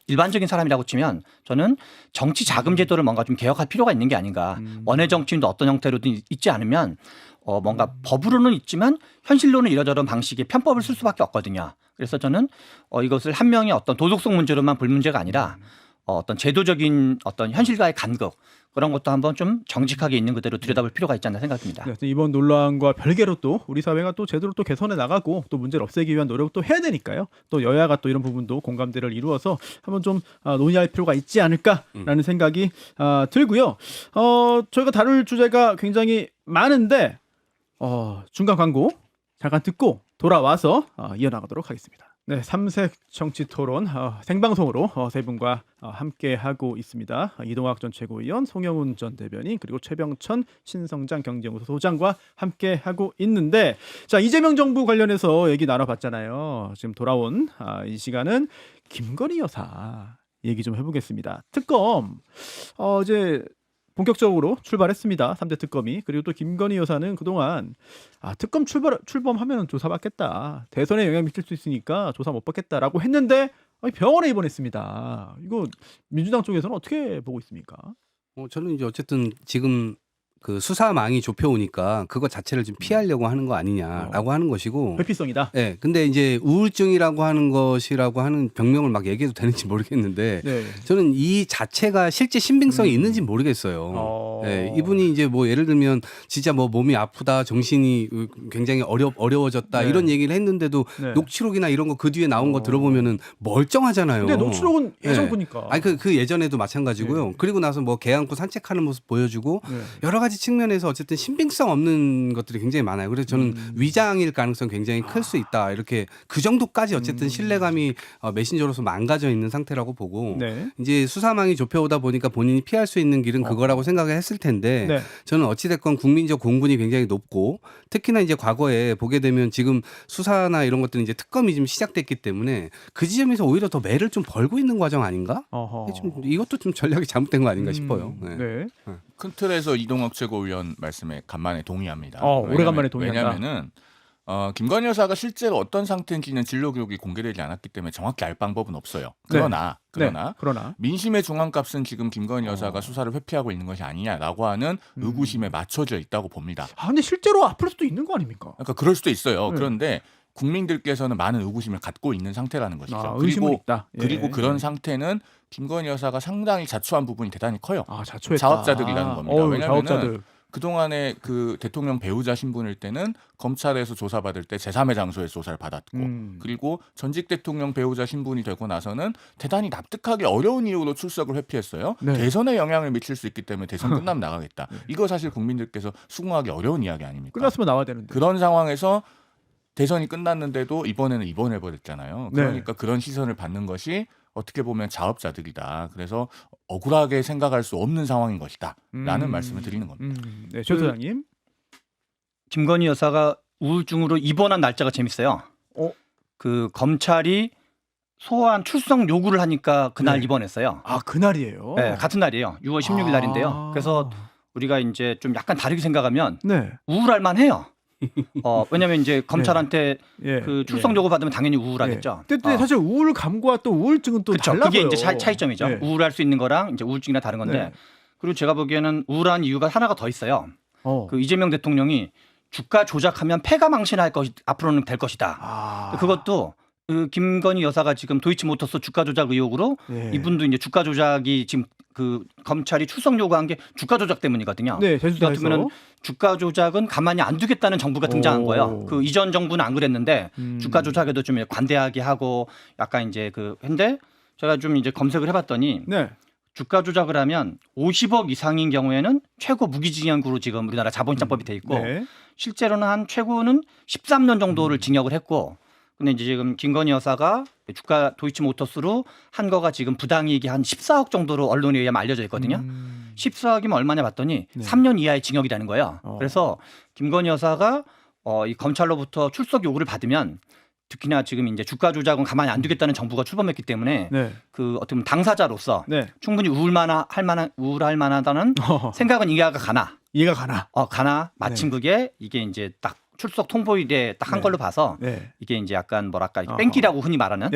일반적인 사람이라고 치면 저는 정치 자금 제도를 뭔가 좀 개혁할 필요가 있는 게 아닌가. 원외 정치인도 어떤 형태로든 있지 않으면 뭔가 법으로는 있지만 현실로는 이러저런 방식의 편법을 쓸 수밖에 없거든요. 그래서 저는 이것을 한 명의 어떤 도덕성 문제로만 볼 문제가 아니라 어떤 제도적인 어떤 현실과의 간극 그런 것도 한번 좀 정직하게 있는 그대로 들여다볼 필요가 있지 않나 생각합니다. 네, 이번 논란과 별개로 또 우리 사회가 또 제대로 또 개선해 나가고 또 문제를 없애기 위한 노력도 해야 되니까요. 또 여야가 또 이런 부분도 공감대를 이루어서 한번 좀 논의할 필요가 있지 않을까라는 생각이 들고요. 저희가 다룰 주제가 굉장히 많은데 중간 광고 잠깐 듣고 돌아와서 이어나가도록 하겠습니다. 네, 삼색 정치 토론 생방송으로 세 분과 함께 하고 있습니다. 이동학 전 최고위원, 송영훈 전 대변인, 그리고 최병천 신성장 경제연구소 소장과 함께 하고 있는데, 자 이재명 정부 관련해서 얘기 나눠봤잖아요. 지금 돌아온 이 시간은 김건희 여사 얘기 좀 해보겠습니다. 특검 이제 본격적으로 출발했습니다. 3대 특검이. 그리고 또 김건희 여사는 그동안 특검 출범하면 조사받겠다. 대선에 영향 미칠 수 있으니까 조사 못 받겠다라고 했는데 병원에 입원했습니다. 이거 민주당 쪽에서는 어떻게 보고 있습니까? 저는 이제 어쨌든 지금 그 수사망이 좁혀오니까 그거 자체를 좀 피하려고 하는 거 아니냐라고 하는 것이고. 회피성이다. 네, 근데 이제 우울증이라고 하는 것이라고 하는 병명을 막 얘기해도 되는지 모르겠는데 네. 저는 이 자체가 실제 신빙성이 있는지 모르겠어요. 네, 이분이 이제 뭐 예를 들면 진짜 뭐 몸이 아프다, 정신이 굉장히 어려워졌다 네. 이런 얘기를 했는데도 네. 녹취록이나 이런 거 그 뒤에 나온 거 들어보면은 멀쩡하잖아요. 근데 녹취록은 예전 네. 거니까. 아니 그 예전에도 마찬가지고요. 네. 그리고 나서 뭐 개 안고 산책하는 모습 보여주고 네. 여러 가지 측면에서 어쨌든 신빙성 없는 것들이 굉장히 많아요. 그래서 저는 위장일 가능성 굉장히 클 수 있다. 이렇게 그 정도까지 어쨌든 신뢰감이 메신저로서 망가져 있는 상태라고 보고 네. 이제 수사망이 좁혀오다 보니까 본인이 피할 수 있는 길은 그거라고 생각을 했을 텐데 네. 저는 어찌됐건 국민적 공분이 굉장히 높고 특히나 이제 과거에 보게 되면 지금 수사나 이런 것들은 이제 특검이 지금 시작됐기 때문에 그 지점에서 오히려 더 매를 좀 벌고 있는 과정 아닌가? 어허. 좀 이것도 좀 전략이 잘못된 거 아닌가 싶어요. 네. 네. 큰 틀에서 이동혁 최고위원 말씀에 간만에 동의합니다. 오래간만에 동의한다. 왜냐하면은 김건희 여사가 실제로 어떤 상태인지는 진료 기록이 공개되지 않았기 때문에 정확히 알 방법은 없어요. 그러나 네. 그러나 민심의 중앙값은 지금 김건희 여사가 수사를 회피하고 있는 것이 아니냐라고 하는 의구심에 맞춰져 있다고 봅니다. 근데 실제로 아플 수도 있는 거 아닙니까? 그러니까 그럴 수도 있어요. 네. 그런데 국민들께서는 많은 의구심을 갖고 있는 상태라는 것이죠. 의심은 있다. 예. 그리고 그런 상태는 김건희 여사가 상당히 자초한 부분이 대단히 커요. 자초했다. 자업자득이라는 겁니다. 왜냐하면 자업자득. 그동안에 그 대통령 배우자 신분일 때는 검찰에서 조사받을 때 제3의 장소에서 조사를 받았고 그리고 전직 대통령 배우자 신분이 되고 나서는 대단히 납득하기 어려운 이유로 출석을 회피했어요. 네. 대선에 영향을 미칠 수 있기 때문에 대선 끝나면 나가겠다. 이거 사실 국민들께서 수긍하기 어려운 이야기 아닙니까? 끝났으면 나와야 되는데. 그런 상황에서 대선이 끝났는데도 이번에는 입원해버렸잖아요. 그러니까 그런 시선을 받는 것이 어떻게 보면 자업자득이다. 그래서 억울하게 생각할 수 없는 상황인 것이다. 라는 말씀을 드리는 겁니다. 네, 최 소장님. 김건희 여사가 우울증으로 입원한 날짜가 재밌어요. 그 검찰이 소환 출석 요구를 하니까 그날 네. 입원했어요. 그날이에요. 네, 같은 날이에요. 6월 16일 날인데요. 그래서 우리가 이제 좀 약간 다르게 생각하면 네. 우울할 만해요. 왜냐면 이제 검찰한테 예. 그 출석 요구 받으면 당연히 우울하겠죠. 근데 사실 우울감과 또 우울증은 또 그렇죠. 달라요. 그게 이제 차이점이죠. 네. 우울할 수 있는 거랑 이제 우울증이나 다른 건데. 네. 그리고 제가 보기에는 우울한 이유가 하나가 더 있어요. 그 이재명 대통령이 주가 조작하면 패가 망신할 것이 앞으로는 될 것이다. 그것도 그 김건희 여사가 지금 도이치모터스 주가 조작 의혹으로 이분도 이제 주가 조작이 지금 그 검찰이 출석 요구한 게 주가 조작 때문이거든요. 네, 그렇다면 주가 조작은 가만히 안 두겠다는 정부가 등장한 거예요. 그 이전 정부는 안 그랬는데 주가 조작에도 좀 관대하게 하고 약간 이제 근데 제가 좀 이제 검색을 해봤더니 주가 조작을 하면 50억 이상인 경우에는 최고 무기징역으로 지금 우리나라 자본시장법이 돼 있고 실제로는 한 최고는 13년 정도를 징역을 했고 근데 이제 지금 김건희 여사가 주가 도이치모터스로 한 거가 지금 부당이익이 한 14억 정도로 언론에 의하면 알려져 있거든요. 14억이면 얼마냐 봤더니 3년 이하의 징역이라는 거예요. 그래서 김건희 여사가 이 검찰로부터 출석 요구를 받으면 특히나 지금 이제 주가 조작은 가만히 안 두겠다는 정부가 출범했기 때문에 그 어떻게 보면 당사자로서 충분히 우울할 만하다는 생각은 이해가 가나. 가나 마침 그게 이게 이제 딱 출석 통보일에 딱 한 걸로 봐서 이게 이제 약간 뭐랄까 뺑기라고 흔히 말하는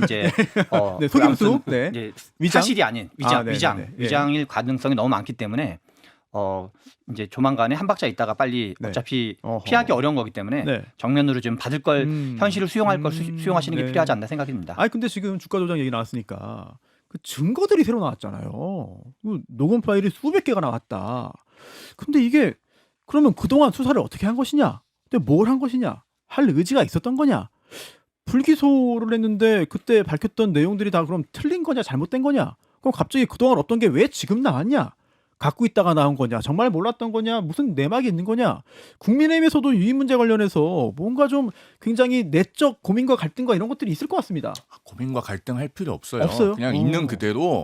이제 속임수 사실이 아닌 위장일 가능성이 너무 많기 때문에 이제 조만간에 한 박자 있다가 빨리 어차피 피하기 어려운 거기 때문에 정면으로 좀 받을 걸 현실을 수용하시는 게 필요하지 않나 생각이 듭니다. 근데 지금 주가 조작 얘기 나왔으니까 그 증거들이 새로 나왔잖아요. 녹음 파일이 수백 개가 나왔다. 근데 이게 그러면 그동안 수사를 어떻게 한 것이냐? 근데 뭘 한 것이냐? 할 의지가 있었던 거냐? 불기소를 했는데 그때 밝혔던 내용들이 다 그럼 틀린 거냐? 잘못된 거냐? 그럼 갑자기 그동안 없던 게 왜 지금 나왔냐? 갖고 있다가 나온 거냐? 정말 몰랐던 거냐? 무슨 내막이 있는 거냐? 국민의힘에서도 유인 문제 관련해서 뭔가 좀 굉장히 내적 고민과 갈등과 이런 것들이 있을 것 같습니다. 고민과 갈등할 필요 없어요. 그냥 있는 그대로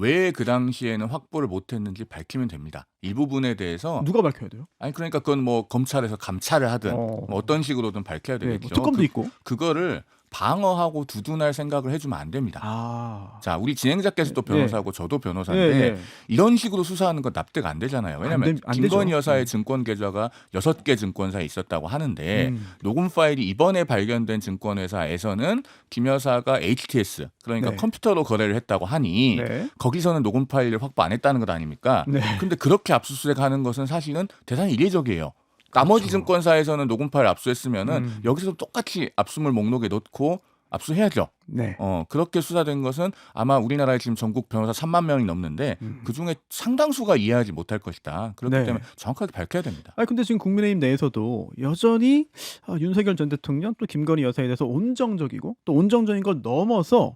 왜 그 당시에는 확보를 못했는지 밝히면 됩니다. 이 부분에 대해서 누가 밝혀야 돼요? 그러니까 그건 뭐 검찰에서 감찰을 하든 어떤 식으로든 밝혀야 되겠죠. 특검도 있고 그거를 방어하고 두둔할 생각을 해주면 안 됩니다. 아. 자, 우리 진행자께서도 변호사고 저도 변호사인데 네, 네. 이런 식으로 수사하는 건 납득 안 되잖아요. 왜냐하면 안 김건희 되죠. 여사의 증권 계좌가 6개 증권사에 있었다고 하는데 녹음 파일이 이번에 발견된 증권회사에서는 김 여사가 HTS 그러니까 네. 컴퓨터로 거래를 했다고 하니 네. 거기서는 녹음 파일을 확보 안 했다는 것 아닙니까? 네. 근데 그렇게 압수수색하는 것은 사실은 대단히 이례적이에요. 나머지 그렇죠. 증권사에서는 녹음 파일 압수했으면은 여기서 똑같이 압수물 목록에 넣고 압수해야죠. 네. 그렇게 수사된 것은 아마 우리나라에 지금 전국 변호사 3만 명이 넘는데 그중에 상당수가 이해하지 못할 것이다. 그렇기 네. 때문에 정확하게 밝혀야 됩니다. 아니 근데 지금 국민의힘 내에서도 여전히 윤석열 전 대통령 또 김건희 여사에 대해서 온정적이고 또 온정적인 걸 넘어서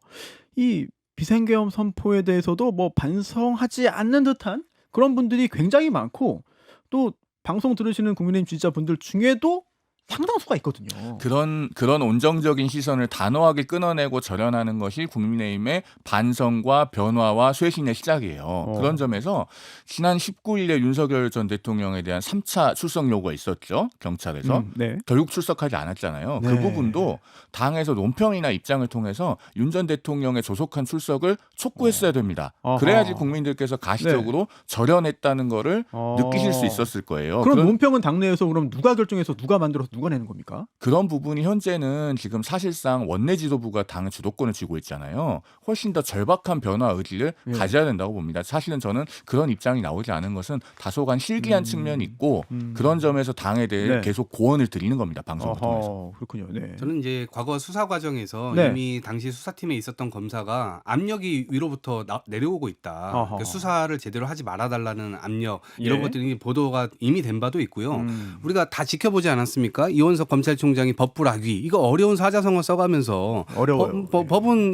이 비상계엄 선포에 대해서도 뭐 반성하지 않는 듯한 그런 분들이 굉장히 많고 또 방송 들으시는 국민의힘 지지자분들 중에도 상당수가 있거든요. 그런 온정적인 시선을 단호하게 끊어내고 절연하는 것이 국민의힘의 반성과 변화와 쇄신의 시작이에요. 그런 점에서 지난 19일에 윤석열 전 대통령에 대한 3차 출석 요구가 있었죠. 경찰에서. 네. 결국 출석하지 않았잖아요. 네. 그 부분도 당에서 논평이나 입장을 통해서 윤 전 대통령의 조속한 출석을 촉구했어야 됩니다. 어허. 그래야지 국민들께서 가시적으로 절연했다는 거를 느끼실 수 있었을 거예요. 그럼 논평은 당내에서 그럼 누가 결정해서 누가 만들어서 누가 내는 겁니까? 그런 부분이 현재는 지금 사실상 원내 지도부가 당의 주도권을 쥐고 있잖아요. 훨씬 더 절박한 변화 의지를 예. 가져야 된다고 봅니다. 사실은 저는 그런 입장이 나오지 않은 것은 다소간 실기한 측면이 있고 그런 점에서 당에 대해 네. 계속 고언을 드리는 겁니다. 방송을 통해서. 그렇군요. 네. 저는 이제 과거 수사 과정에서 네. 이미 당시 수사팀에 있었던 검사가 압력이 위로부터 내려오고 있다. 어허. 그러니까 수사를 제대로 하지 말아달라는 압력 이런 예. 것들이 보도가 이미 된 바도 있고요. 우리가 다 지켜보지 않았습니까? 이원석 검찰총장이 법불악위 이거 어려운 사자성어 써가면서 어려워요. 법은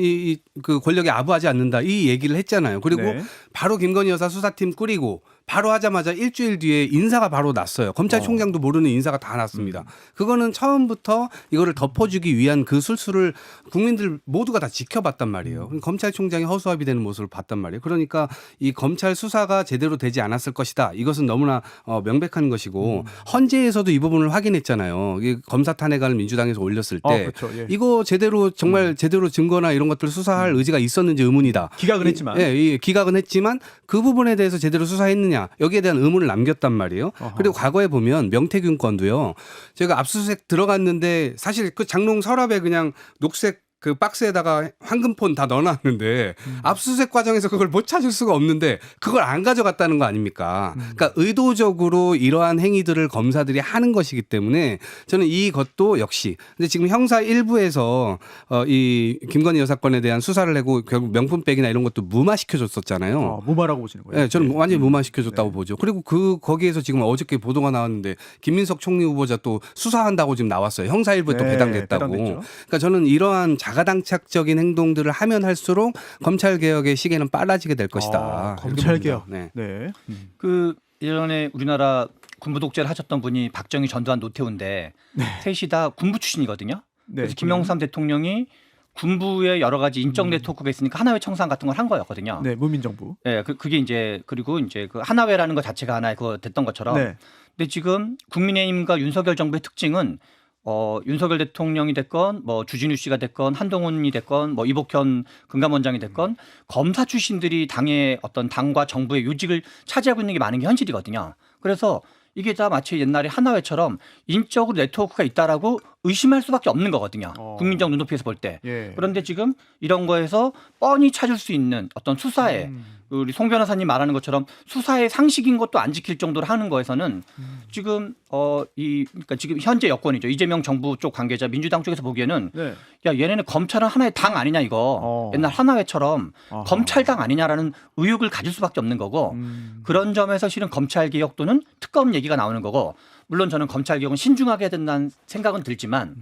그 권력에 아부하지 않는다 이 얘기를 했잖아요. 그리고 네. 바로 김건희 여사 수사팀 꾸리고 바로 하자마자 일주일 뒤에 인사가 바로 났어요. 검찰총장도 모르는 인사가 다 났습니다. 그거는 처음부터 이거를 덮어주기 위한 그 술수를 국민들 모두가 다 지켜봤단 말이에요. 검찰총장이 허수아비 되는 모습을 봤단 말이에요. 그러니까 이 검찰 수사가 제대로 되지 않았을 것이다. 이것은 너무나 명백한 것이고 헌재에서도 이 부분을 확인했잖아요. 이 검사 탄핵안을 민주당에서 올렸을 때 그렇죠. 예. 이거 제대로 정말 제대로 증거나 이런 것들을 수사할 의지가 있었는지 의문이다. 기각은 했지만. 예, 기각은 했지만 그 부분에 대해서 제대로 수사했느냐 여기에 대한 의문을 남겼단 말이에요. 어허. 그리고 과거에 보면 명태균 건도요. 제가 압수수색 들어갔는데 사실 그 장롱 서랍에 그냥 녹색 그 박스에다가 황금폰 다 넣어놨는데 압수수색 과정에서 그걸 못 찾을 수가 없는데 그걸 안 가져갔다는 거 아닙니까? 그러니까 의도적으로 이러한 행위들을 검사들이 하는 것이기 때문에 저는 이것도 역시 근데 지금 형사 1부에서 이 김건희 여사 건에 대한 수사를 하고 결국 명품백이나 이런 것도 무마시켜줬었잖아요. 무마라고 보시는 거예요? 네, 저는 완전히 무마시켜줬다고 보죠. 그리고 거기에서 지금 어저께 보도가 나왔는데 김민석 총리 후보자 또 수사한다고 지금 나왔어요. 형사 1부에 또 네, 배당됐다고. 배당됐죠. 그러니까 저는 이러한 자가당착적인 행동들을 하면 할수록 검찰 개혁의 시계는 빨라지게 될 것이다. 이렇게 검찰 봅니다. 개혁. 네. 네. 그 예전에 우리나라 군부 독재를 하셨던 분이 박정희, 전두환, 노태우인데 셋이 다 군부 출신이거든요. 네. 그래서 김영삼 대통령이 군부의 여러 가지 인적 네트워크가 있으니까 하나회 청산 같은 걸 한 거였거든요. 네, 무민정부. 네, 그게 이제 그리고 이제 그 하나회라는 것 자체가 하나의 그거 됐던 것처럼. 네. 근데 지금 국민의힘과 윤석열 정부의 특징은 윤석열 대통령이 됐건 뭐 주진우 씨가 됐건 한동훈이 됐건 뭐 이복현 금감원장이 됐건 검사 출신들이 당의 어떤 당과 정부의 요직을 차지하고 있는 게 많은 게 현실이거든요. 그래서 이게 다 마치 옛날에 하나회처럼 인적으로 네트워크가 있다라고 의심할 수밖에 없는 거거든요. 국민적 눈높이에서 볼 때. 예. 그런데 지금 이런 거에서 뻔히 찾을 수 있는 어떤 수사에 우리 송 변호사님 말하는 것처럼 수사의 상식인 것도 안 지킬 정도로 하는 거에서는 지금 그러니까 지금 현재 여권이죠. 이재명 정부 쪽 관계자 민주당 쪽에서 보기에는 네. 야 얘네는 검찰은 하나의 당 아니냐 이거 옛날 하나회처럼 아하. 검찰당 아니냐라는 의혹을 가질 수밖에 없는 거고 그런 점에서 실은 검찰 개혁 또는 특검 얘기가 나오는 거고 물론 저는 검찰 개혁은 신중하게 해야 된다는 생각은 들지만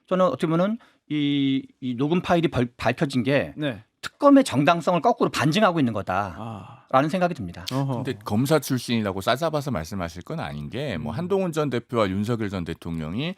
저는 어떻게 보면 이 녹음 파일이 밝혀진 게 네. 특검의 정당성을 거꾸로 반증하고 있는 거다. 아. 라는 생각이 듭니다. 근데 검사 출신이라고 싸잡아서 말씀하실 건 아닌 게 뭐 한동훈 전 대표와 윤석열 전 대통령이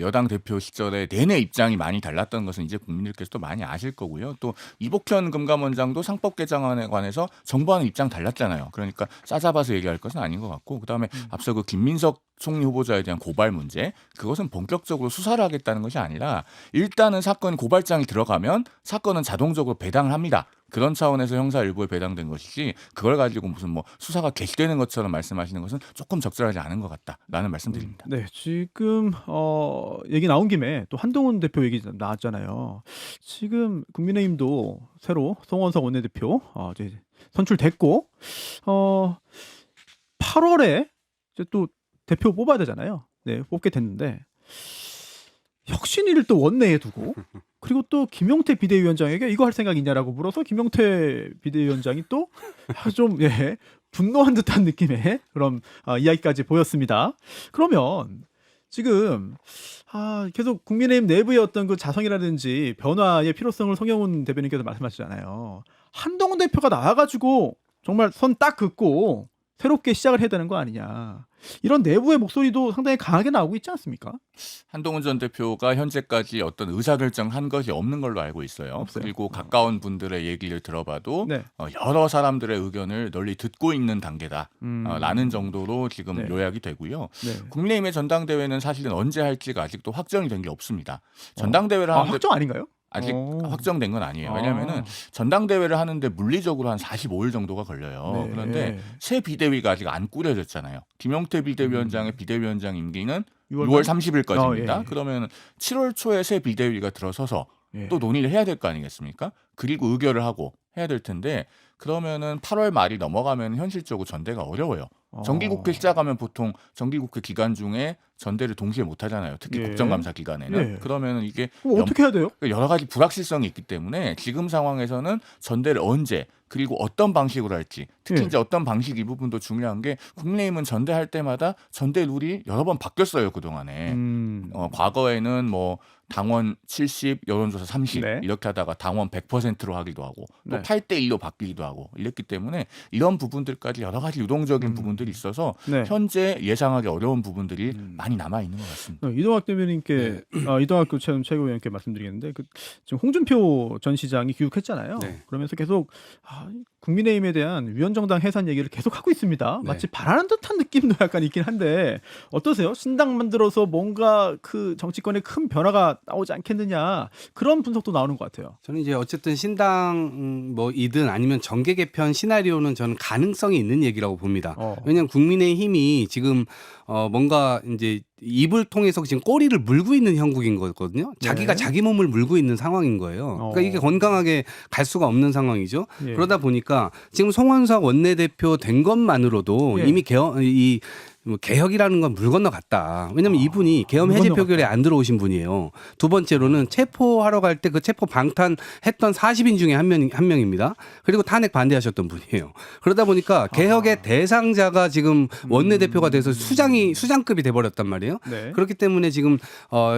여당 대표 시절에 내내 입장이 많이 달랐던 것은 이제 국민들께서도 많이 아실 거고요. 또 이복현 금감원장도 상법 개정안에 관해서 정부와는 입장 달랐잖아요. 그러니까 싸잡아서 얘기할 것은 아닌 것 같고 그다음에 앞서 그 김민석 총리 후보자에 대한 고발 문제 그것은 본격적으로 수사를 하겠다는 것이 아니라 일단은 사건 고발장이 들어가면 사건은 자동적으로 배당을 합니다. 그런 차원에서 형사 일부에 배당된 것이지 그걸 가지고 무슨 뭐 수사가 개시되는 것처럼 말씀하시는 것은 조금 적절하지 않은 것 같다라는 말씀드립니다. 네, 지금 얘기 나온 김에 또 한동훈 대표 얘기 나왔잖아요. 지금 국민의힘도 새로 송원석 원내대표 이제 선출됐고 8월에 이제 또 대표 뽑아야 되잖아요. 네, 뽑게 됐는데 혁신위를 또 원내에 두고 그리고 또 김용태 비대위원장에게 이거 할 생각 있냐라고 물어서 김용태 비대위원장이 또 좀 분노한 듯한 느낌의 그런 이야기까지 보였습니다. 그러면 지금 계속 국민의힘 내부의 어떤 그 자성이라든지 변화의 필요성을 송영훈 대변인께서 말씀하시잖아요. 한동훈 대표가 나와가지고 정말 선 딱 긋고 새롭게 시작을 해야 되는 거 아니냐. 이런 내부의 목소리도 상당히 강하게 나오고 있지 않습니까? 한동훈 전 대표가 현재까지 어떤 의사결정한 것이 없는 걸로 알고 있어요. 없어요. 그리고 가까운 분들의 얘기를 들어봐도 네. 여러 사람들의 의견을 널리 듣고 있는 단계다라는 정도로 지금 네. 요약이 되고요. 네. 국민의힘의 전당대회는 사실은 언제 할지가 아직도 확정이 된 게 없습니다. 전당대회를 하는데 확정 아닌가요? 아직 오. 확정된 건 아니에요. 왜냐하면은 전당대회를 하는데 물리적으로 한 45일 정도가 걸려요. 네. 그런데 새 비대위가 아직 안 꾸려졌잖아요. 김용태 비대위원장의 비대위원장 임기는 6월 6월 30일까지입니다. 예. 그러면 7월 초에 새 비대위가 들어서서 예. 또 논의를 해야 될 거 아니겠습니까? 그리고 의결을 하고 해야 될 텐데 그러면은 8월 말이 넘어가면 현실적으로 전대가 어려워요. 정기국회 시작하면 보통 정기국회 기간 중에 전대를 동시에 못 하잖아요. 특히 예. 국정감사 기간에는. 예. 그러면은 이게 그럼 어떻게 해야 돼요? 여러 가지 불확실성이 있기 때문에 지금 상황에서는 전대를 언제 그리고 어떤 방식으로 할지 특히 예. 이제 어떤 방식 이 부분도 중요한 게 국민의힘은 전대할 때마다 전대 룰이 여러 번 바뀌었어요 그동안에. 과거에는 뭐 당원 70, 여론조사 30 네. 이렇게 하다가 당원 100%로 하기도 하고 또 네. 8대1로 바뀌기도 하고 이랬기 때문에 이런 부분들까지 여러 가지 유동적인 부분들이 있어서 네. 현재 예상하기 어려운 부분들이 많이 남아 있는 것 같습니다. 이동학 대변인께 이동학 최고위원께 말씀드리겠는데 지금 홍준표 전 시장이 귀국했잖아요. 네. 그러면서 계속 국민의힘에 대한 위원정당 해산 얘기를 계속 하고 있습니다. 네. 마치 바라는 듯한 느낌도 약간 있긴 한데 어떠세요? 신당 만들어서 뭔가 그 정치권에 큰 변화가 나오지 않겠느냐 그런 분석도 나오는 것 같아요. 저는 이제 어쨌든 신당 뭐이든 아니면 정계 개편 시나리오는 저는 가능성이 있는 얘기라고 봅니다. 왜냐하면 국민의힘이 지금 뭔가 이제 입을 통해서 지금 꼬리를 물고 있는 형국인 거거든요. 자기가 자기 몸을 물고 있는 상황인 거예요. 그러니까 이게 건강하게 갈 수가 없는 상황이죠. 예. 그러다 보니까 지금 송원석 원내대표 된 것만으로도 예. 이미 개혁이라는 건 물 건너갔다. 왜냐하면 이분이 계엄 물 해제 건너갔다. 표결에 안 들어오신 분이에요. 두 번째로는 체포하러 갈 때 그 체포 방탄했던 40인 중에 한 명입니다. 그리고 탄핵 반대하셨던 분이에요. 그러다 보니까 개혁의 대상자가 지금 원내대표가 돼서 수장급이 돼버렸단 말이에요. 네. 그렇기 때문에 지금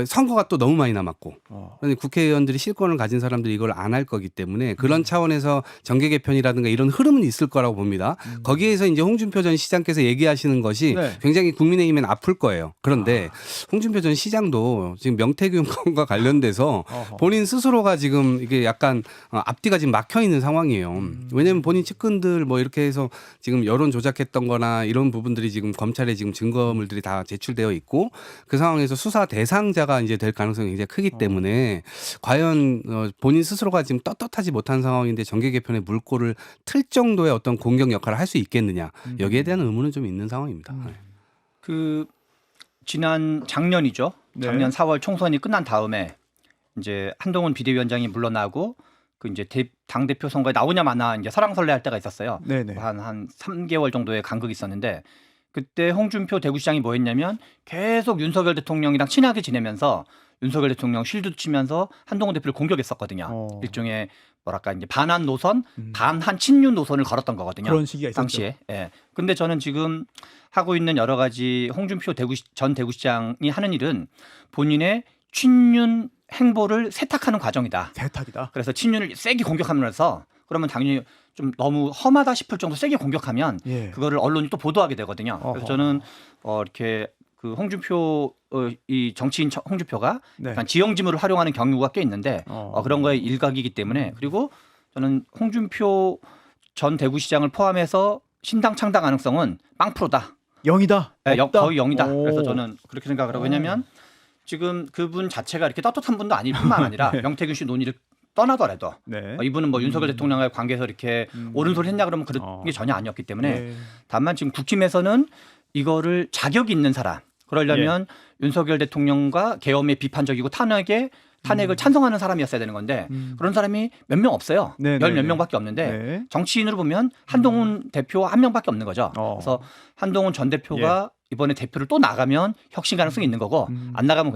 선거가 또 너무 많이 남았고 그런데 국회의원들이 실권을 가진 사람들이 이걸 안 할 거기 때문에 그런 차원에서 정계 개편이라든가 이런 흐름은 있을 거라고 봅니다. 거기에서 이제 홍준표 전 시장께서 얘기하시는 것이 네. 굉장히 국민의힘엔 아플 거예요. 그런데 홍준표 전 시장도 지금 명태균 건과 관련돼서 본인 스스로가 지금 이게 약간 앞뒤가 지금 막혀 있는 상황이에요. 왜냐하면 본인 측근들 뭐 이렇게 해서 지금 여론 조작했던 거나 이런 부분들이 지금 검찰에 지금 증거물들이 다 제출되어 있고 그 상황에서 수사 대상자가 이제 될 가능성이 굉장히 크기 때문에 과연 본인 스스로가 지금 떳떳하지 못한 상황인데 정계 개편의 물꼬를 틀 정도의 어떤 공격 역할을 할 수 있겠느냐 여기에 대한 의문은 좀 있는 상황입니다. 그 지난 작년이죠. 네. 작년 4월 총선이 끝난 다음에 이제 한동훈 비대위원장이 물러나고 그 이제 당 대표 선거에 나오냐 마나 이제 설왕설래할 때가 있었어요. 네네. 한 3개월 정도의 간극이 있었는데 그때 홍준표 대구시장이 뭐 했냐면 계속 윤석열 대통령이랑 친하게 지내면서 윤석열 대통령 쉴드 치면서 한동훈 대표를 공격했었거든요. 일종의 뭐랄까 이제 반한 노선, 반한 친윤 노선을 걸었던 거거든요. 그런 시기가 있었죠. 당시에. 예. 근데 저는 지금 하고 있는 여러 가지 홍준표 전 대구시장이 하는 일은 본인의 친윤 행보를 세탁하는 과정이다. 세탁이다. 그래서 친윤을 세게 공격하면서 그러면 당연히 좀 너무 험하다 싶을 정도 세게 공격하면 예. 그거를 언론이 또 보도하게 되거든요. 어허. 그래서 저는 이렇게 그 홍준표 이 정치인 홍준표가 네. 약간 지형지물을 활용하는 경우가 꽤 있는데 그런 거에 일각이기 때문에 그리고 저는 홍준표 전 대구시장을 포함해서 신당 창당 가능성은 0%다. 0이다. 네, 없다? 거의 0이다. 오. 그래서 저는 그렇게 생각을 하고 왜냐하면 지금 그분 자체가 이렇게 떳떳한 분도 아닐 뿐만 아니라 명태균 씨 논의를 떠나더라도 네. 이분은 뭐 윤석열 대통령과의 관계에서 이렇게 옳은 소리 했냐 그러면 그런 어. 게 전혀 아니었기 때문에 네. 다만 지금 국힘에서는 이거를 자격 있는 사람 그러려면 예. 윤석열 대통령과 계엄에 비판적이고 탄핵을 찬성하는 사람이었어야 되는 건데 그런 사람이 몇 명 없어요. 네, 열 네, 몇 네. 명밖에 없는데 네. 정치인으로 보면 한동훈 대표 한 명밖에 없는 거죠. 어. 그래서 한동훈 전 대표가 이번에 대표를 또 나가면 혁신 가능성이 있는 거고 안 나가면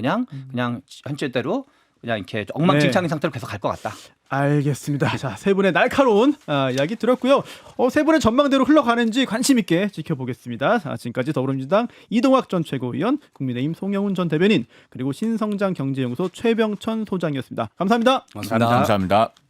그냥 현재대로 그냥 이렇게 엉망진창인 상태로 계속 갈 것 같다. 알겠습니다. 자, 세 분의 날카로운 이야기 들었고요. 세 분의 전망대로 흘러가는지 관심 있게 지켜보겠습니다. 자, 지금까지 더불어민주당 이동학 전 최고위원, 국민의힘 송영훈 전 대변인, 그리고 신성장 경제연구소 최병천 소장이었습니다. 감사합니다. 고맙습니다. 감사합니다.